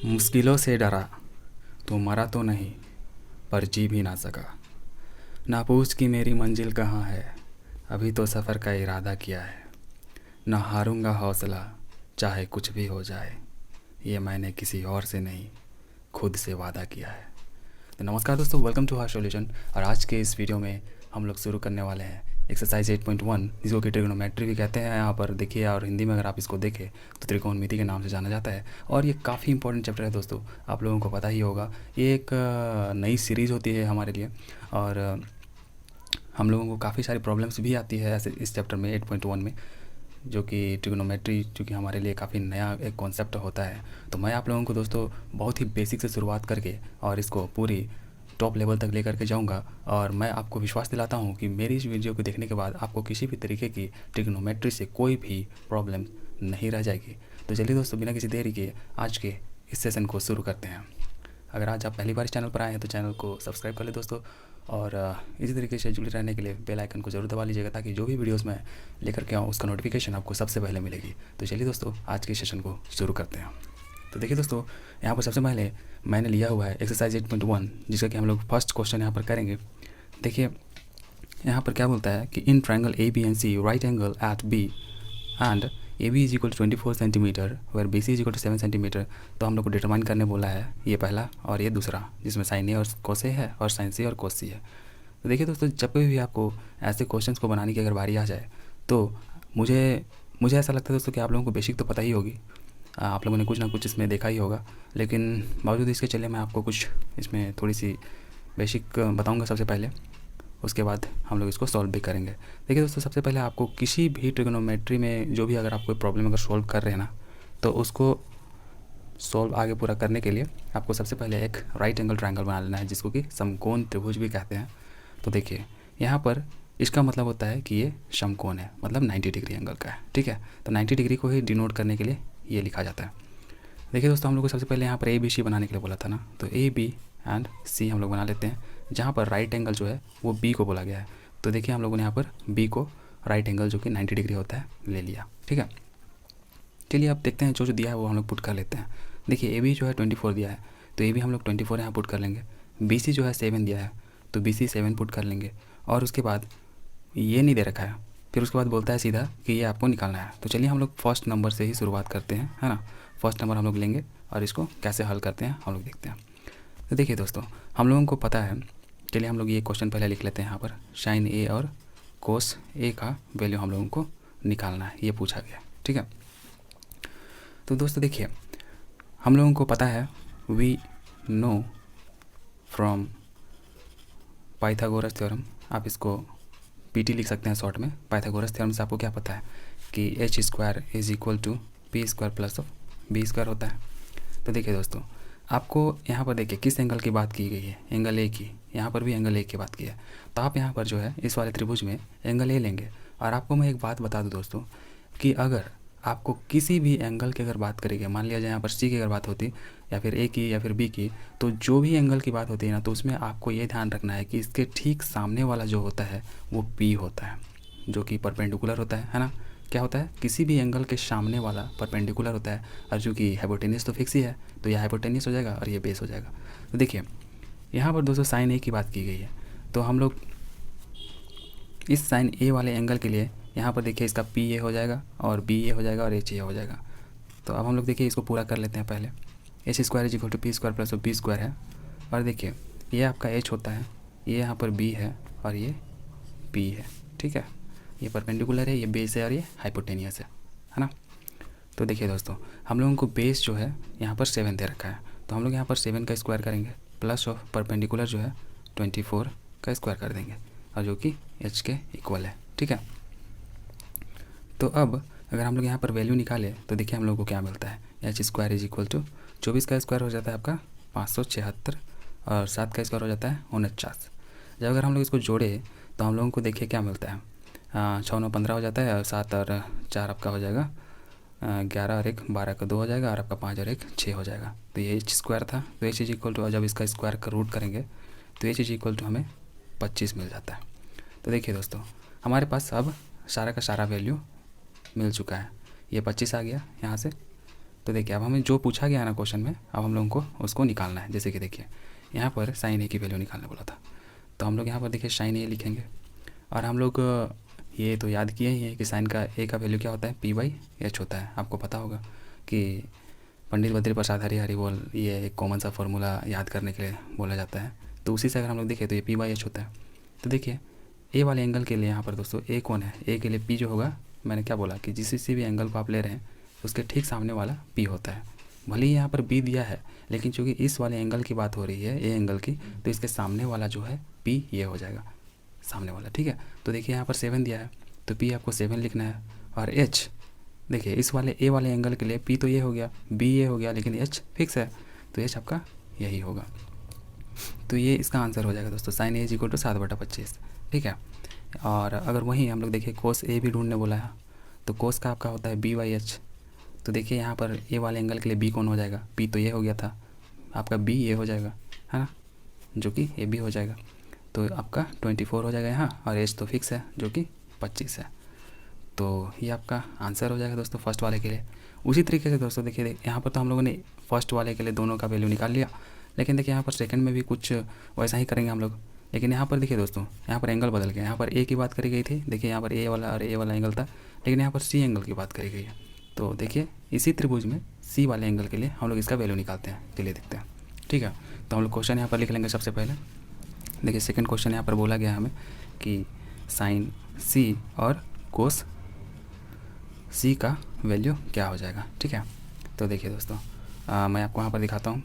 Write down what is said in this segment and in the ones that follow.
मुश्किलों से डरा तो मरा तो नहीं, पर जी भी ना सका। ना पूछ कि मेरी मंजिल कहाँ है, अभी तो सफ़र का इरादा किया है। ना हारूंगा हौसला, चाहे कुछ भी हो जाए, ये मैंने किसी और से नहीं, खुद से वादा किया है। तो नमस्कार दोस्तों, वेलकम टू आवर सॉल्यूशन। और आज के इस वीडियो में हम लोग शुरू करने वाले हैं एक्सरसाइज 8.1, जिसको कि ट्रिग्नोमेट्री भी कहते हैं। यहाँ पर देखिए, और हिंदी में अगर आप इसको देखें तो त्रिकोणमिति के नाम से जाना जाता है। और ये काफ़ी इंपॉर्टेंट चैप्टर है दोस्तों, आप लोगों को पता ही होगा। ये एक नई सीरीज़ होती है हमारे लिए, और हम लोगों को काफ़ी सारी प्रॉब्लम्स भी आती है ऐसे इस चैप्टर में 8.1 में, जो कि ट्रिग्नोमेट्री, जो कि हमारे लिए काफ़ी नया एक कॉन्सेप्ट होता है। तो मैं आप लोगों को दोस्तों बहुत ही बेसिक से शुरुआत करके और इसको पूरी टॉप लेवल तक लेकर के जाऊंगा। और मैं आपको विश्वास दिलाता हूं कि मेरी इस वीडियो को देखने के बाद आपको किसी भी तरीके की ट्रिग्नोमेट्री से कोई भी प्रॉब्लम नहीं रह जाएगी। तो चलिए दोस्तों, बिना किसी देरी के आज के इस सेशन को शुरू करते हैं। अगर आज आप पहली बार इस चैनल पर आए हैं तो चैनल को सब्सक्राइब कर ले दोस्तों, और इसी तरीके से जुड़े रहने के लिए बेल आइकन को जरूर दबा लीजिएगा, ताकि जो भी वीडियोस मैं लेकर के आऊँ उसका नोटिफिकेशन आपको सबसे पहले मिलेगी। तो चलिए दोस्तों, आज के सेशन को शुरू करते हैं। तो देखिए दोस्तों, यहाँ पर सबसे पहले मैंने लिया हुआ है एक्सरसाइज 8.1, जिसका कि हम लोग फर्स्ट क्वेश्चन यहाँ पर करेंगे। देखिए यहाँ पर क्या बोलता है कि in triangle A B and C right angle at B and A B is equal to 24 centimetre where B C is equal to 7 centimetre. तो हम लोग को डिटरमाइन करने बोला है, ये पहला और ये दूसरा, जिसमें साइन ए और कोस ए है और साइन सी और कोस सी है। तो देखिए दोस्तों, जब भी आपको ऐसे क्वेश्चंस को बनाने की अगर बारी आ जाए तो मुझे मुझे ऐसा लगता है दोस्तों कि आप लोगों को बेसिक तो पता ही होगी, आप लोगों ने कुछ ना कुछ इसमें देखा ही होगा। लेकिन बावजूद इसके चलिए मैं आपको कुछ इसमें थोड़ी सी बेसिक बताऊंगा सबसे पहले, उसके बाद हम लोग इसको सॉल्व भी करेंगे। देखिए दोस्तों, सबसे पहले आपको किसी भी ट्रिग्नोमेट्री में जो भी अगर आप कोई प्रॉब्लम अगर सॉल्व कर रहे हैं ना, तो उसको सॉल्व आगे पूरा करने के लिए आपको सबसे पहले एक राइट एंगल ट्रायंगल बना लेना है, जिसको कि समकोण त्रिभुज भी कहते हैं। तो देखिए यहाँ पर इसका मतलब होता है कि ये समकोण है, मतलब 90 डिग्री एंगल का है, ठीक है। तो 90 डिग्री को ही डिनोट करने के लिए ये लिखा जाता है। देखिए दोस्तों, हम लोग को सबसे पहले यहाँ पर ए बी सी बनाने के लिए बोला था ना, तो ए बी एंड सी हम लोग बना लेते हैं, जहाँ पर राइट एंगल जो है वो बी को बोला गया है। तो देखिए हम लोगों ने यहाँ पर बी को राइट एंगल जो कि 90 डिग्री होता है ले लिया, ठीक है। चलिए अब देखते हैं जो जो दिया है वो हम लोग पुट कर लेते हैं। देखिए ए बी जो है 24 दिया है, तो ए बी हम लोग 24 यहाँ पुट कर लेंगे। बी सी जो है 7 दिया है, तो बी सी 7 पुट कर लेंगे। और उसके बाद ये नहीं दे रखा है, फिर उसके बाद बोलता है सीधा कि ये आपको निकालना है। तो चलिए हम लोग फर्स्ट नंबर से ही शुरुआत करते हैं, है ना। फर्स्ट नंबर हम लोग लेंगे और इसको कैसे हल करते हैं हम लोग देखते हैं। तो देखिए दोस्तों, हम लोगों को पता है, चलिए हम लोग ये क्वेश्चन पहले लिख लेते हैं। यहाँ पर साइन ए और कोस ए का वैल्यू हम लोगों को निकालना है, ये पूछा गया, ठीक है। तो दोस्तों देखिए, हम लोगों को पता है, we know from Pythagoras theorem, आप इसको पीटी लिख सकते हैं शॉर्ट में। पाइथागोरस थ्योरम से आपको क्या पता है कि H square is equal to P square plus of B square होता है। तो देखिए दोस्तों, आपको यहाँ पर देखिए किस एंगल की बात की गई है, एंगल ए की। यहाँ पर भी एंगल ए की बात की है, तो आप यहाँ पर जो है इस वाले त्रिभुज में एंगल ए लेंगे। और आपको मैं एक बात बता दूँ दोस्तों, कि अगर आपको किसी भी एंगल की अगर बात करेंगे, मान लिया जाए यहाँ पर सी की अगर बात होती, या फिर ए की या फिर बी की, तो जो भी एंगल की बात होती है ना, तो उसमें आपको ये ध्यान रखना है कि इसके ठीक सामने वाला जो होता है वो पी होता है, जो कि परपेंडिकुलर होता है ना। क्या होता है, किसी भी एंगल के सामने वाला परपेंडिकुलर होता है, और जो कि हाइपोटेन्यूस तो फिक्स ही है, तो यह हाइपोटेन्यूस हो जाएगा और ये बेस हो जाएगा। तो देखिए यहाँ पर दोस्तों साइन ए की बात की गई है, तो हम लोग इस साइन ए वाले एंगल के लिए यहाँ पर देखिए इसका पी ए हो जाएगा और बी ए हो जाएगा और एच ए हो जाएगा। तो अब हम लोग देखिए इसको पूरा कर लेते हैं पहले। H square is equal to P square plus B square है, और देखिए ये आपका एच होता है, ये यहाँ पर बी है और ये पी है, ठीक है। ये परपेंडिकुलर है, ये बेस है और ये हाइपोटेनियस है ना। तो देखिए दोस्तों, हम लोगों को बेस जो है यहाँ पर 7 दे रखा है, तो हम लोग यहाँ पर 7 का स्क्वायर करेंगे, प्लस ऑफ परपेंडिकुलर जो है 24 का स्क्वायर कर देंगे, और जो कि एच के इक्वल है, ठीक है। तो अब अगर हम लोग यहाँ पर वैल्यू निकालें तो देखिए हम लोग को क्या मिलता है, H square is equal to 24 का स्क्वायर हो जाता है आपका 576, और 7 का स्क्वायर हो जाता है 49। जब अगर हम लोग इसको जोड़े तो हम लोगों को देखिए क्या मिलता है, 6 9 15 हो जाता है, और 7 और 4 आपका हो जाएगा 11 और 1 12 का 2 हो जाएगा, और आपका 5 और 1 6 हो जाएगा। तो ये एच स्क्वायर था। तो एच इज इक्वल टू, जब इसका स्क्वायर का रूट करेंगे तो एच इज इक्वल टू हमें 25 मिल जाता है। तो देखिए दोस्तों, हमारे पास अब सारा का सारा वैल्यू मिल चुका है। ये 25 आ गया यहाँ से, तो देखिए अब हमें जो पूछा गया ना क्वेश्चन में, अब हम लोगों को उसको निकालना है। जैसे कि देखिए यहाँ पर साइन ए की वैल्यू निकालने बोला था, तो हम लोग यहाँ पर देखिए साइन ए लिखेंगे। और हम लोग ये तो याद किए ही हैं कि साइन का ए का वैल्यू क्या होता है, P/H होता है। आपको पता होगा कि पंडित बद्री प्रसाद हरिहरि बोल, ये एक कॉमन सा फॉर्मूला याद करने के लिए बोला जाता है। तो उसी से अगर हम लोग देखें तो ये P/H होता है। तो देखिए ए वाले एंगल के लिए यहाँ पर दोस्तों ए कौन है, ए के लिए पी जो होगा, मैंने क्या बोला कि जिस भी एंगल को आप ले रहे हैं उसके ठीक सामने वाला पी होता है। भले ही यहाँ पर बी दिया है, लेकिन चूँकि इस वाले एंगल की बात हो रही है, ए एंगल की, तो इसके सामने वाला जो है पी ये हो जाएगा, सामने वाला। ठीक है, तो देखिए यहाँ पर 7 दिया है, तो पी आपको 7 लिखना है। और एच देखिए इस वाले ए वाले एंगल के लिए पी तो ये हो गया, बी ये हो गया, लेकिन एच फिक्स है, तो एच आपका यही होगा। तो ये इसका आंसर हो जाएगा दोस्तों, साइन ए = 7/25। ठीक है, और अगर वहीं हम लोग देखिए कोस ए भी ढूंढने बोला है, तो कोस का आपका होता है B/H। तो देखिए यहाँ पर ए वाले एंगल के लिए बी कौन हो जाएगा, पी तो ये हो गया था, आपका बी ये हो जाएगा, है ना, जो कि ए बी हो जाएगा। तो आपका 24 हो जाएगा यहाँ, और एच तो फिक्स है जो कि 25 है। तो ये आपका आंसर हो जाएगा दोस्तों फर्स्ट वाले के लिए। उसी तरीके से दोस्तों देखिए यहाँ पर तो हम लोगों ने फर्स्ट वाले के लिए दोनों का वैल्यू निकाल लिया, लेकिन देखिए यहाँ पर सेकंड में भी कुछ वैसा ही करेंगे हम लोग। लेकिन यहाँ पर देखिए दोस्तों, यहाँ पर एंगल बदल गया। यहाँ पर ए की बात करी गई थी, देखिए यहाँ पर ए वाला और ए वाला एंगल था, लेकिन यहाँ पर सी एंगल की बात करी गई है। तो देखिए इसी त्रिभुज में सी वाले एंगल के लिए हम लोग इसका वैल्यू निकालते हैं, चलिए देखते हैं। ठीक है, तो हम लोग क्वेश्चन यहाँ पर लिख लेंगे सबसे पहले। देखिए सेकंड क्वेश्चन यहाँ पर बोला गया है हमें कि साइन सी और कोस सी का वैल्यू क्या हो जाएगा। ठीक है, तो देखिए दोस्तों मैं आपको यहाँ पर दिखाता हूँ।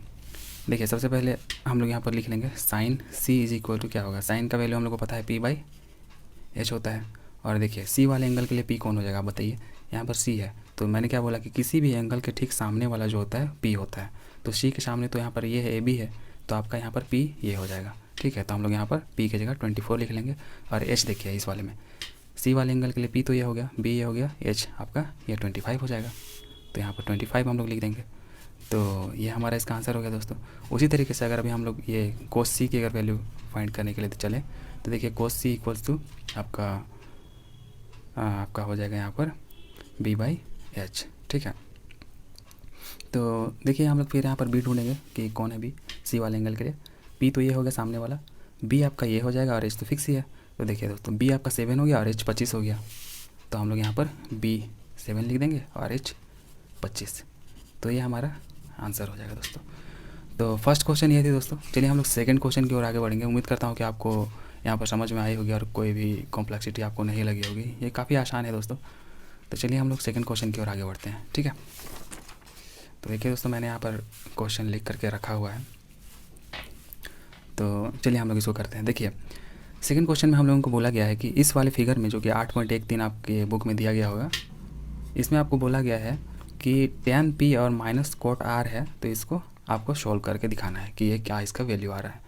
देखिए सबसे पहले हम लोग यहाँ पर लिख लेंगे साइन सी = क्या होगा, साइन का वैल्यू हम लोग को पता है P/H होता है। और देखिए सी वाले एंगल के लिए पी कौन हो जाएगा, बताइए। यहाँ पर सी है, तो मैंने क्या बोला कि किसी भी एंगल के ठीक सामने वाला जो होता है पी होता है। तो सी के सामने तो यहाँ पर ये है, ए बी है, तो आपका यहाँ पर पी ये हो जाएगा। ठीक है, तो हम लोग यहाँ पर पी की जगह 24 लिख लेंगे। और एच देखिए इस वाले में, सी वाले एंगल के लिए पी तो ये हो गया, बी ये हो गया, एच आपका ये 25 हो जाएगा। तो यहाँ पर 25 हम लोग लिख देंगे। तो ये हमारा इसका आंसर हो गया दोस्तों। उसी तरीके से अगर अभी हम लोग ये कोस सी की अगर वैल्यू फाइंड करने के लिए चले, तो देखिए कोस सी = आपका हो जाएगा यहाँ पर B/H। ठीक है, तो देखिए हम लोग फिर यहाँ पर बी ढूंढेंगे कि कौन है बी, सी वाले एंगल के लिए। पी तो ये हो गया सामने वाला, बी आपका ये हो जाएगा, और एच तो फिक्स ही है। तो देखिए दोस्तों बी आपका 7 हो गया और एच 25 हो गया। तो हम लोग यहाँ पर B 7 लिख देंगे और एच 25। तो ये हमारा आंसर हो जाएगा दोस्तों। तो फर्स्ट क्वेश्चन ये थी दोस्तों। चलिए हम लोग सेकंड क्वेश्चन की ओर आगे बढ़ेंगे। उम्मीद करता हूँ कि आपको यहाँ पर समझ में आई होगी और कोई भी कॉम्प्लेक्सिटी आपको नहीं लगी होगी। ये काफ़ी आसान है दोस्तों। तो चलिए हम लोग सेकंड क्वेश्चन की ओर आगे बढ़ते हैं। ठीक है, तो देखिए दोस्तों मैंने यहाँ पर क्वेश्चन लिख करके रखा हुआ है, तो चलिए हम लोग इसको करते हैं। देखिए सेकंड क्वेश्चन में हम लोगों को बोला गया है कि इस वाले फिगर में जो कि 8.13 आपके बुक में दिया गया होगा, इसमें आपको बोला गया है कि tan P और -cot R है, तो इसको आपको सोल्व करके दिखाना है कि ये क्या इसका वैल्यू आ रहा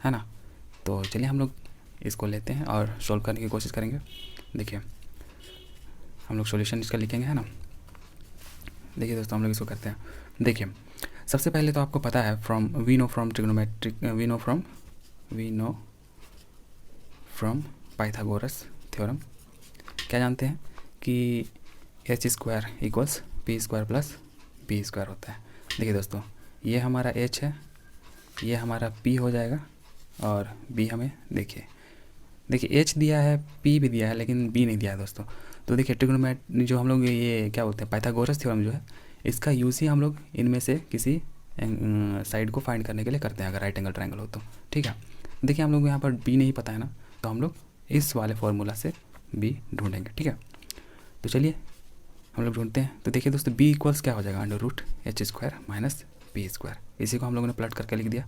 है ना। तो चलिए हम लोग इसको लेते हैं और सोल्व करने की कोशिश करेंगे। देखिए हम लोग सॉल्यूशन इसका लिखेंगे, है ना। देखिए दोस्तों हम लोग इसको करते हैं। देखिए सबसे पहले तो आपको पता है we know from Pythagoras theorem, क्या जानते हैं कि h² = p² + b² होता है। देखिए दोस्तों ये हमारा h है, ये हमारा p हो जाएगा, और b हमें देखिए h दिया है, p भी दिया है, लेकिन b नहीं दिया है दोस्तों। तो देखिए ट्रिग्नोमेट्री जो हम लोग ये क्या बोलते हैं, पाइथागोरस थ्योरम जो है, इसका यूज़ ही हम लोग इनमें से किसी साइड को फाइंड करने के लिए करते हैं, अगर राइट एंगल ट्रायंगल हो तो। ठीक है, देखिए हम लोग यहाँ पर b नहीं पता है ना, तो हम लोग इस वाले फॉर्मूला से b ढूंढेंगे। ठीक है, तो चलिए हम लोग ढूंढते हैं। तो देखिए दोस्तों b = क्या हो जाएगा, √h² - p²। इसी को हम लोगों ने प्लॉट करके लिख दिया,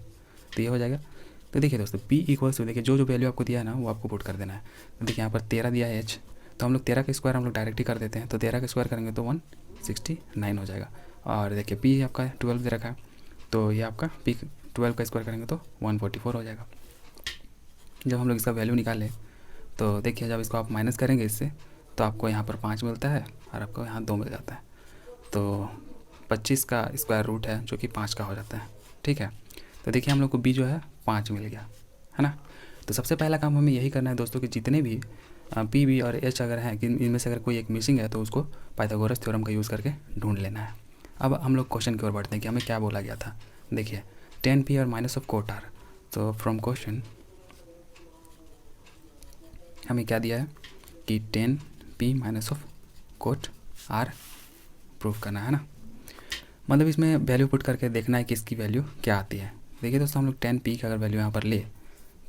तो ये हो जाएगा। तो देखिए दोस्तों p = देखिए जो वैल्यू आपको दिया है ना वो आपको पुट कर देना है। तो देखिए यहाँ पर 13 दिया है h, तो हम लोग 13 का स्क्वायर हम लोग डायरेक्ट ही कर देते हैं। तो 13 का स्क्वायर करेंगे तो 169 हो जाएगा। और देखिए p आपका 12 दे रखा है, तो ये आपका p 12 का स्क्वायर करेंगे तो 144 हो जाएगा। जब हम लोग इसका वैल्यू निकालें तो देखिए जब इसको आप माइनस करेंगे इससे, तो आपको यहाँ पर 5 मिलता है और आपको यहाँ 2 मिल जाता है। तो 25 का स्क्वायर रूट है जो कि 5 का हो जाता है। ठीक है, तो देखिए हम लोग को b जो है 5 मिल गया, है ना। तो सबसे पहला काम हमें यही करना है दोस्तों कि जितने भी p b और h अगर हैं कि इनमें से अगर कोई एक मिसिंग है तो उसको पाइथागोरस थ्योरम का यूज़ करके ढूंढ लेना है। अब हम लोग क्वेश्चन की ओर बढ़ते हैं कि हमें क्या बोला गया था। देखिए 10p और माइनस ऑफ कोट आर। तो फ्रॉम क्वेश्चन हमें क्या दिया है कि 10p minus of cot R proof करना है ना। मतलब इसमें वैल्यू पुट करके देखना है कि इसकी वैल्यू क्या आती है। देखिए दोस्तों हम लोग 10p का अगर वैल्यू यहाँ पर ले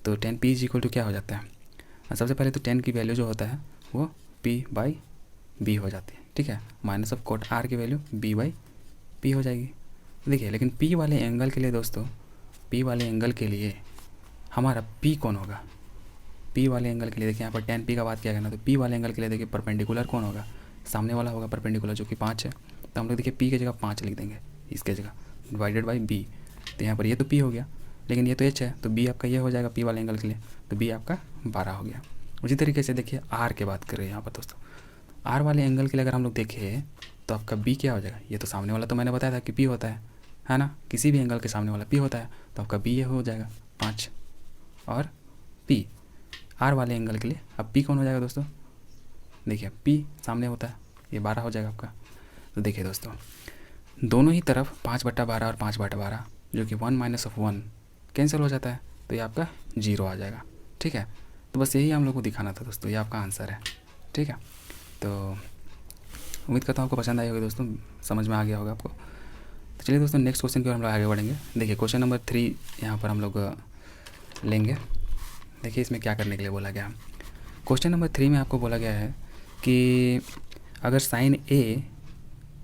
तो 10p इज इक्वल टू क्या हो जाता है। सबसे पहले तो 10 की वैल्यू जो होता है वो p/b हो जाती है, ठीक है। माइनस ऑफ कोट r की वैल्यू b/p हो जाएगी। देखिए लेकिन p वाले एंगल के लिए दोस्तों, p वाले एंगल के लिए हमारा p कौन होगा। p वाले एंगल के लिए देखिए यहाँ पर 10p का बात किया गया ना, तो p वाले एंगल के लिए देखिए परपेंडिकुलर कौन होगा, सामने वाला होगा परपेंडिकुलर जो कि 5 है। तो हम लोग देखिए p की जगह 5 लिख देंगे, इसके जगह डिवाइडेड बाई b। तो यहाँ पर ये तो p हो गया, लेकिन ये तो h है, तो b आपका ये हो जाएगा p वाले एंगल के लिए, तो b आपका 12 हो गया। उसी तरीके से देखिए r की बात कर रहे हैं यहाँ पर दोस्तों, r वाले एंगल के लिए अगर हम लोग देखें तो आपका b क्या हो जाएगा। ये तो सामने वाला तो मैंने बताया था कि p होता है ना, किसी भी एंगल के सामने वाला p होता है, तो आपका b ये हो जाएगा 5 और p। r वाले एंगल के लिए अब p कौन हो जाएगा दोस्तों, देखिए p सामने होता है, ये 12 हो जाएगा आपका। तो देखिए दोस्तों दोनों ही तरफ 5/12 और 5/12 जो कि 1 माइनस ऑफ 1 कैंसिल हो जाता है, तो ये आपका 0 आ जाएगा, ठीक है। तो बस यही हम लोग को दिखाना था दोस्तों, ये आपका आंसर है, ठीक है। तो उम्मीद करता हूँ आपको पसंद आई होगी दोस्तों, समझ में आ गया होगा आपको। तो चलिए दोस्तों नेक्स्ट क्वेश्चन की ओर हम लोग आगे बढ़ेंगे। देखिए क्वेश्चन नंबर 3 यहाँ पर हम लोग लेंगे। देखिए इसमें क्या करने के लिए बोला गया। क्वेश्चन नंबर 3 में आपको बोला गया है कि अगर साइन a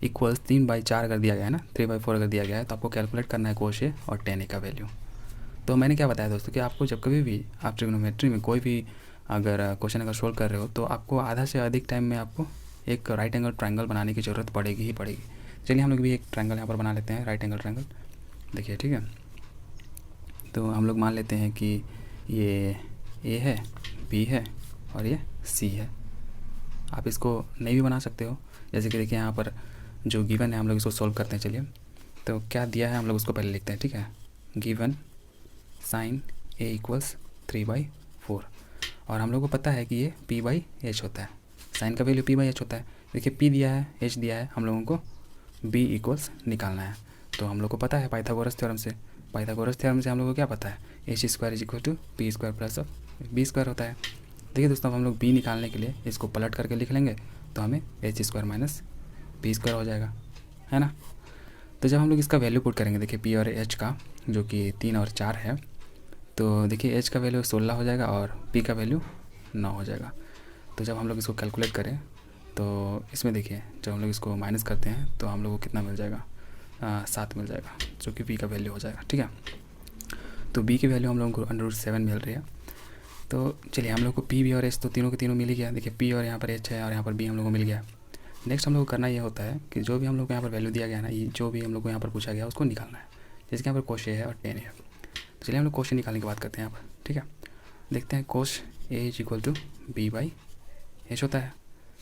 इक्वल्स 3/4 अगर दिया गया है ना, 3/4 अगर दिया गया है, तो आपको कैलकुलेट करना है कोश ए और tan a का वैल्यू। तो मैंने क्या बताया दोस्तों कि आपको जब कभी भी आप ट्रिग्नोमेट्री में कोई भी अगर क्वेश्चन अगर सोल्व कर रहे हो तो आपको आधा से अधिक टाइम में आपको एक राइट एंगल ट्रायंगल बनाने की ज़रूरत पड़ेगी ही पड़ेगी। चलिए हम लोग भी एक ट्रायंगल यहाँ पर बना लेते हैं, राइट एंगल ट्रायंगल। देखिए ठीक है, तो हम लोग मान लेते हैं कि ये ए है, बी है और ये सी है। आप इसको नहीं भी बना सकते हो, जैसे कि देखिए यहाँ पर जो गिवन है हम लोग इसको सॉल्व करते हैं। चलिए तो क्या दिया है हम लोग उसको पहले लिखते हैं, ठीक है। गिवन साइन ए इक्वल्स 3/4 और हम लोग को पता है कि ये p/h होता है, साइन का वैल्यू p/h होता है। देखिए p दिया है, h दिया है, हम लोगों को b इक्वल्स निकालना है। तो हम लोग को पता है पाइथागोरस थ्योरम से, हम लोग को क्या पता है, h² is equal to p² plus b² होता है। देखिए दोस्तों अब हम लोग b निकालने के लिए इसको पलट करके लिख लेंगे, तो हमें h² माइनस b² हो जाएगा, है ना। तो जब हम लोग इसका वैल्यू पुट करेंगे, देखिए p और h का जो कि 3 और 4 है, तो देखिए h का वैल्यू 16 हो जाएगा और p का वैल्यू 9 हो जाएगा। तो जब हम लोग इसको कैलकुलेट करें तो इसमें देखिए जब हम लोग इसको माइनस करते हैं तो हम लोग को कितना मिल जाएगा, 7 मिल जाएगा, जो कि p का वैल्यू हो जाएगा, ठीक है। तो b की वैल्यू हम लोगों को √7 मिल रही है। तो चलिए हम लोग को p भी और h तो तीनों के तीनों मिल ही गया। देखिए p और यहाँ पर h है और यहाँ पर b हम लोग को मिल गया। नेक्स्ट हम लोग को करना ये होता है कि जो भी हम लोग को यहाँ पर वैल्यू दिया गया है ना, ये जो भी हम लोग को यहाँ पर पूछा गया उसको निकालना है। जैसे कि यहाँ पर कोश ए है और tan a है। तो चलिए हम लोग कोश निकालने की बात करते हैं यहाँ पर, ठीक है। देखते हैं कोश a is equal to b/h होता है।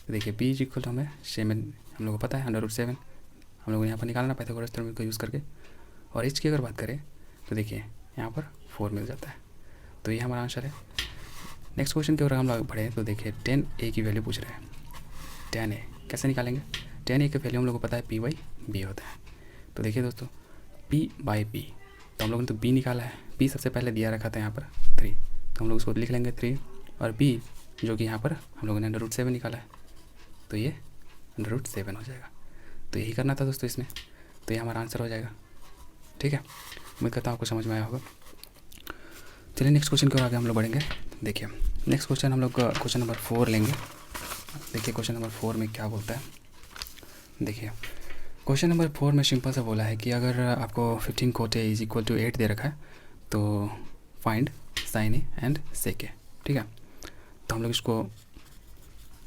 तो देखिए b इज इक्वल टू हमें सेम हम लोग को पता है √7 हम लोग को यहाँ पर निकालना पाइथागोरस थ्योरम को यूज़ करके। और h की अगर बात करें तो देखिए यहाँ पर 4 मिल जाता है, तो ये हमारा आंसर है। नेक्स्ट क्वेश्चन की ओर हम लोग बढ़े तो देखिए tan a की वैल्यू पूछ रहे हैं। tan a कैसे निकालेंगे, tan a की वैल्यू हम लोग को पता है p/b होता है। तो देखिए दोस्तों p/b, तो हम लोगों ने तो b निकाला है, p सबसे पहले दिया रखा था यहाँ पर 3, तो हम लोग उसको लिख लेंगे 3 और b जो कि यहाँ पर हम लोगों ने √7 निकाला है, तो ये √7 हो जाएगा। तो यही करना था दोस्तों इसमें, तो ये हमारा आंसर हो जाएगा, ठीक है। उम्मीद करता हूँ आपको समझ में आया होगा। चलिए नेक्स्ट क्वेश्चन की ओर आगे हम लोग बढ़ेंगे। देखिए नेक्स्ट क्वेश्चन हम लोग क्वेश्चन नंबर 4 लेंगे। देखिए क्वेश्चन नंबर 4 में क्या बोलता है। देखिए क्वेश्चन नंबर 4 में सिंपल सा बोला है कि अगर आपको 15 cot A is equal to 8 दे रखा है तो find sine A and sec A, ठीक है। तो हम लोग इसको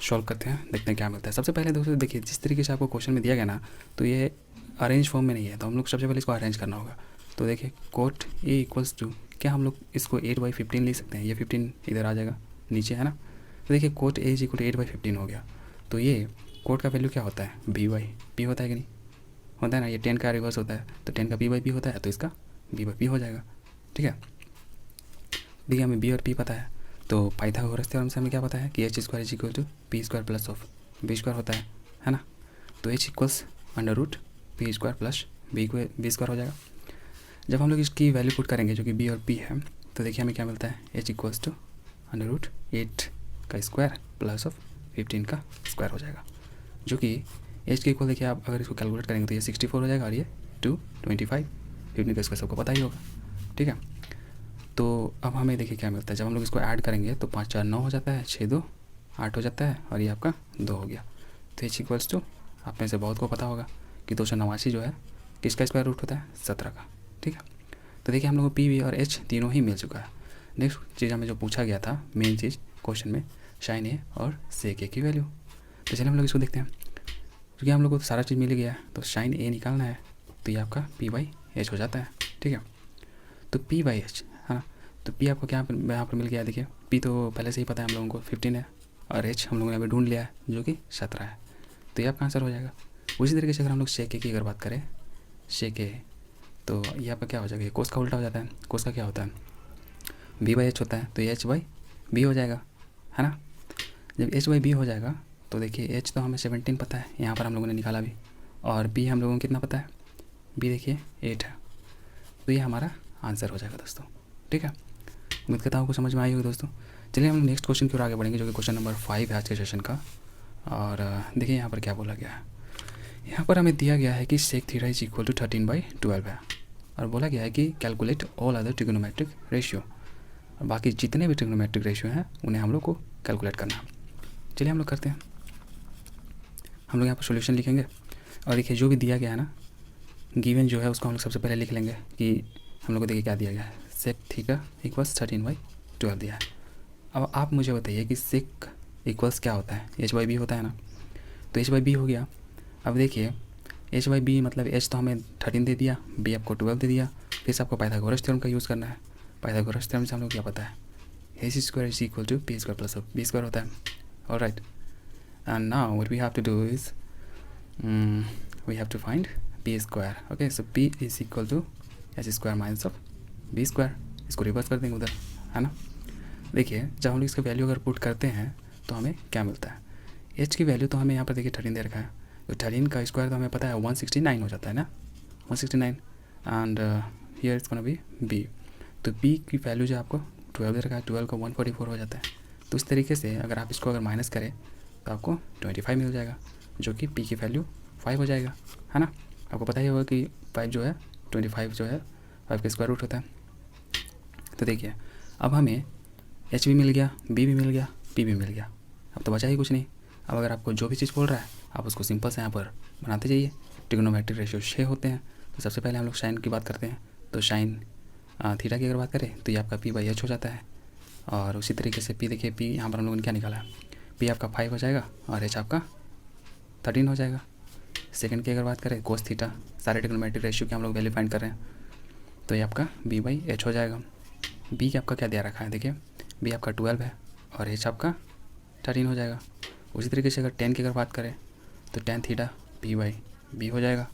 सॉल्व करते हैं, देखते हैं क्या मिलता है। सबसे पहले दोस्तों देखिए जिस तरीके से आपको क्वेश्चन में दिया गया ना, तो ये अरेंज फॉर्म में नहीं है, तो हम लोग सबसे पहले इसको अरेंज करना होगा। तो देखिए कोट ए इक्वल्स टू, क्या हम लोग इसको 8/15 लिख सकते हैं, ये 15 इधर आ जाएगा नीचे, है ना। तो देखिए cot A is equal to 8/15 हो गया। तो ये कोट का वैल्यू क्या होता है, b/p होता है कि नहीं होता है ना, ये 10 का रिवर्स होता है, तो 10 का b/p होता है, तो इसका b/p हो जाएगा, ठीक है। देखिए हमें b और p पता है, तो पाइथागोरस थ्योरम से हमें क्या पता है कि h² is equal to p² plus of b² होता है ना। तो h equals √7 P square plus B square हो जाएगा। जब हम लोग इसकी वैल्यू पुट करेंगे जो कि बी और पी है, तो देखिए हमें क्या मिलता है, एच इक्वल्स टू √8 का स्क्वायर प्लस ऑफ 15 का स्क्वायर हो जाएगा, जो कि एच के इक्वल देखिए आप अगर इसको कैलकुलेट करेंगे तो ये 64 हो जाएगा और ये 225, 15 का स्क्वायर सबको पता ही होगा, ठीक है। तो अब हमें देखिए क्या मिलता है, जब हम लोग इसको ऐड करेंगे तो 5 4 9 हो जाता है, 6 2 8 हो जाता है और ये आपका 2 हो गया। तो एच इक्वल्स टू आप में से बहुत को पता होगा कि 289 जो है किसका स्क्वायर रूट होता है, 17 का, ठीक है। तो देखिए हम लोग को पी वी और एच तीनों ही मिल चुका है। नेक्स्ट चीज़ हमें जो पूछा गया था मेन चीज़ क्वेश्चन में, साइन ए और सेक ए की वैल्यू। तो चलिए हम लोग इसको देखते हैं। क्योंकि हम लोग को सारा चीज़ मिल गया है तो साइन ए निकालना है, तो ये आपका पी बाई एच हो जाता है, ठीक है। तो पी बाई एच, हाँ, तो पी आपको क्या यहाँ पर मिल गया, देखिए पी तो पहले से ही पता है हम लोगों को 15 है और एच हम लोगों ने अभी ढूंढ लिया है जो कि 17 है, तो ये आपका आंसर हो जाएगा। उसी तरीके से अगर हम लोग सेक ए की अगर बात करें, सेक ए, तो ये आपका क्या हो जाएगा, कोस का उल्टा हो जाता है। कोस का क्या होता है, बी बाई एच होता है, तो ये एच बाई बी हो जाएगा, है ना। जब एच बाई बी हो जाएगा तो देखिए एच तो हमें 17 पता है, यहाँ पर हम लोगों ने निकाला भी, और बी हम लोगों को कितना पता है, बी देखिए 8 है, तो ये हमारा आंसर हो जाएगा दोस्तों, ठीक है। उम्मीद करता हूँ आपको समझ में आई होगी दोस्तों। चलिए हम नेक्स्ट क्वेश्चन की ओर आगे बढ़ेंगे जो कि क्वेश्चन नंबर 5 है आज के सेशन का। और देखिए यहाँ पर क्या बोला गया है, यहाँ पर हमें दिया गया है कि sec theta is equal to 13/12 है, और बोला गया है कि calculate all other trigonometric ratio, और बाकी जितने भी ट्रिग्नोमेट्रिक रेशियो हैं उन्हें हम लोग को कैलकुलेट करना है। चलिए हम लोग करते हैं। हम लोग यहाँ पर सॉल्यूशन लिखेंगे और देखिए जो भी दिया गया है ना, गिवन जो है उसको हम लोग सबसे पहले लिख लेंगे कि हम लोग को देखिए क्या दिया गया है, सेक थीटा इक्वल्स 13/12 दिया है। अब आप मुझे बताइए कि सेक इक्वल्स क्या होता है, एच बाई बी होता है ना, तो एच बाई बी हो गया। अब देखिए एच बाई बी मतलब एच तो हमें 13 दे दिया, बी आपको 12 दे दिया, फिर से आपको पाइथागोरस थ्योरम का यूज़ करना है। पाइथागोरस थ्योरम से हम लोग क्या पता है, H square is equal to P square plus B square होता है, alright. And now what we have to do is we have to find p square, okay, so p is equal to h square minus of b square, इसको reverse कर देंगे उधर, है ना। देखिए जब हम लोग इसका वैल्यू अगर पुट करते हैं तो हमें क्या मिलता है, h की वैल्यू तो हमें यहाँ पर देखिए 13 दे रखा है, तो 13 का स्क्वायर तो हमें पता है 169 हो जाता है ना, 169, and here it's gonna be b, तो b की वैल्यू जो आपको 12 दे रखा है, 12 का 144 हो जाता है। तो इस तरीके से अगर आप इसको अगर माइनस करें तो आपको 25 मिल जाएगा, जो कि p की वैल्यू 5 हो जाएगा, है ना। आपको पता ही होगा कि 5 जो है 25 जो है 5 का स्क्वायर रूट होता है। तो देखिए अब हमें एच भी मिल गया, बी भी मिल गया, पी भी मिल गया, अब तो बचा ही कुछ नहीं। अब अगर आपको जो भी चीज़ बोल रहा है आप उसको सिंपल से यहाँ पर बनाते जाइए। ट्रिग्नोमेट्रिक रेशियो 6 होते हैं, तो सबसे पहले हम लोग साइन की बात करते हैं, तो साइन थीटा की अगर बात करें तो ये आपका पी बाई एच हो जाता है। और उसी तरीके से पी देखिए, पी यहाँ पर हम लोगों ने क्या निकाला है, पी आपका 5 हो जाएगा और एच आपका 13 हो जाएगा। सेकंड की अगर बात करें कोस थीटा, सारे ट्रिग्नोमेट्रिक रेशियो के हम लोग वैल्यू फाइंड कर रहे हैं, तो ये आपका बी बाई एच हो जाएगा। बी का आपका क्या दिया रखा है, देखिए बी आपका 12 है और एच आपका 13 हो जाएगा। उसी तरीके से अगर 10 की अगर बात करें तो tan theta P by B हो जाएगा।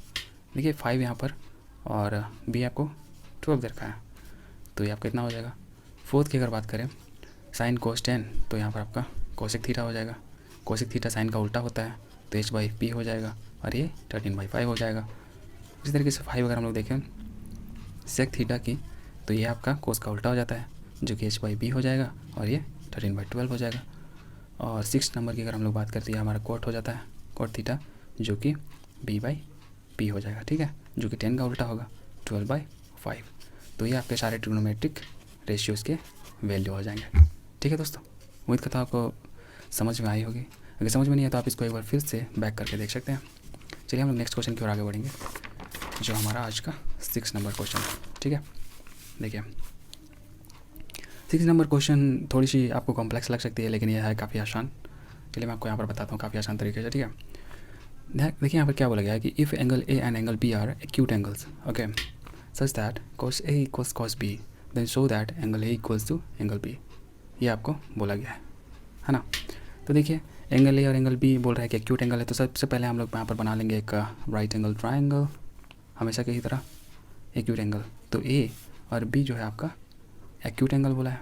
देखिए 5 यहाँ पर और बी आपको 12 दे रखा है, तो ये आपका कितना हो जाएगा। फोर्थ की अगर बात करें साइन कोस 10, तो यहाँ पर आपका कोसेक थीटा हो जाएगा। कोसेक थीटा साइन का उल्टा होता है, तो एच बाई पी हो जाएगा और ये 13/5 हो जाएगा। इसी तरीके से 5 अगर हम लोग देखें सेक थीटा की, तो ये आपका कोस का उल्टा हो जाता है, जो कि एच बाई बी हो जाएगा और ये 13/12 हो जाएगा। और 6 नंबर की अगर हम लोग बात करते हैं हमारा कोट हो जाता है, कोट थीटा, जो कि बी बाई पी हो जाएगा, ठीक है, जो कि 10 का उल्टा होगा 12/5। तो ये आपके सारे ट्रिग्नोमेट्रिक रेशियोज़ के वैल्यू हो जाएंगे, ठीक है दोस्तों। उम्मीद करता हूँ आपको समझ में आई होगी। अगर समझ में नहीं है तो आप इसको एक बार फिर से बैक करके देख सकते हैं। चलिए हम लोग नेक्स्ट क्वेश्चन की ओर आगे बढ़ेंगे, जो हमारा आज का 6 नंबर क्वेश्चन है, ठीक है। देखिए 6 नंबर क्वेश्चन थोड़ी सी आपको कॉम्प्लेक्स लग सकती है, लेकिन यह है काफ़ी आसान। चलिए मैं आपको यहाँ पर बताता हूँ काफ़ी आसान तरीके से, ठीक है। देखिए यहाँ पर क्या बोला गया है कि if angle A and angle B are acute angles, okay, such that cos A equals cos B, then show that angle A equals to angle B, ये आपको बोला गया है ना। तो देखिए एंगल ए और एंगल बी बोल रहा है कि एक्यूट एंगल है, तो सबसे पहले हम लोग यहाँ पर बना लेंगे एक राइट एंगल ट्रायंगल, हमेशा की तरह एक्यूट एंगल। तो ए और बी जो है आपका एक्यूट एंगल बोला है,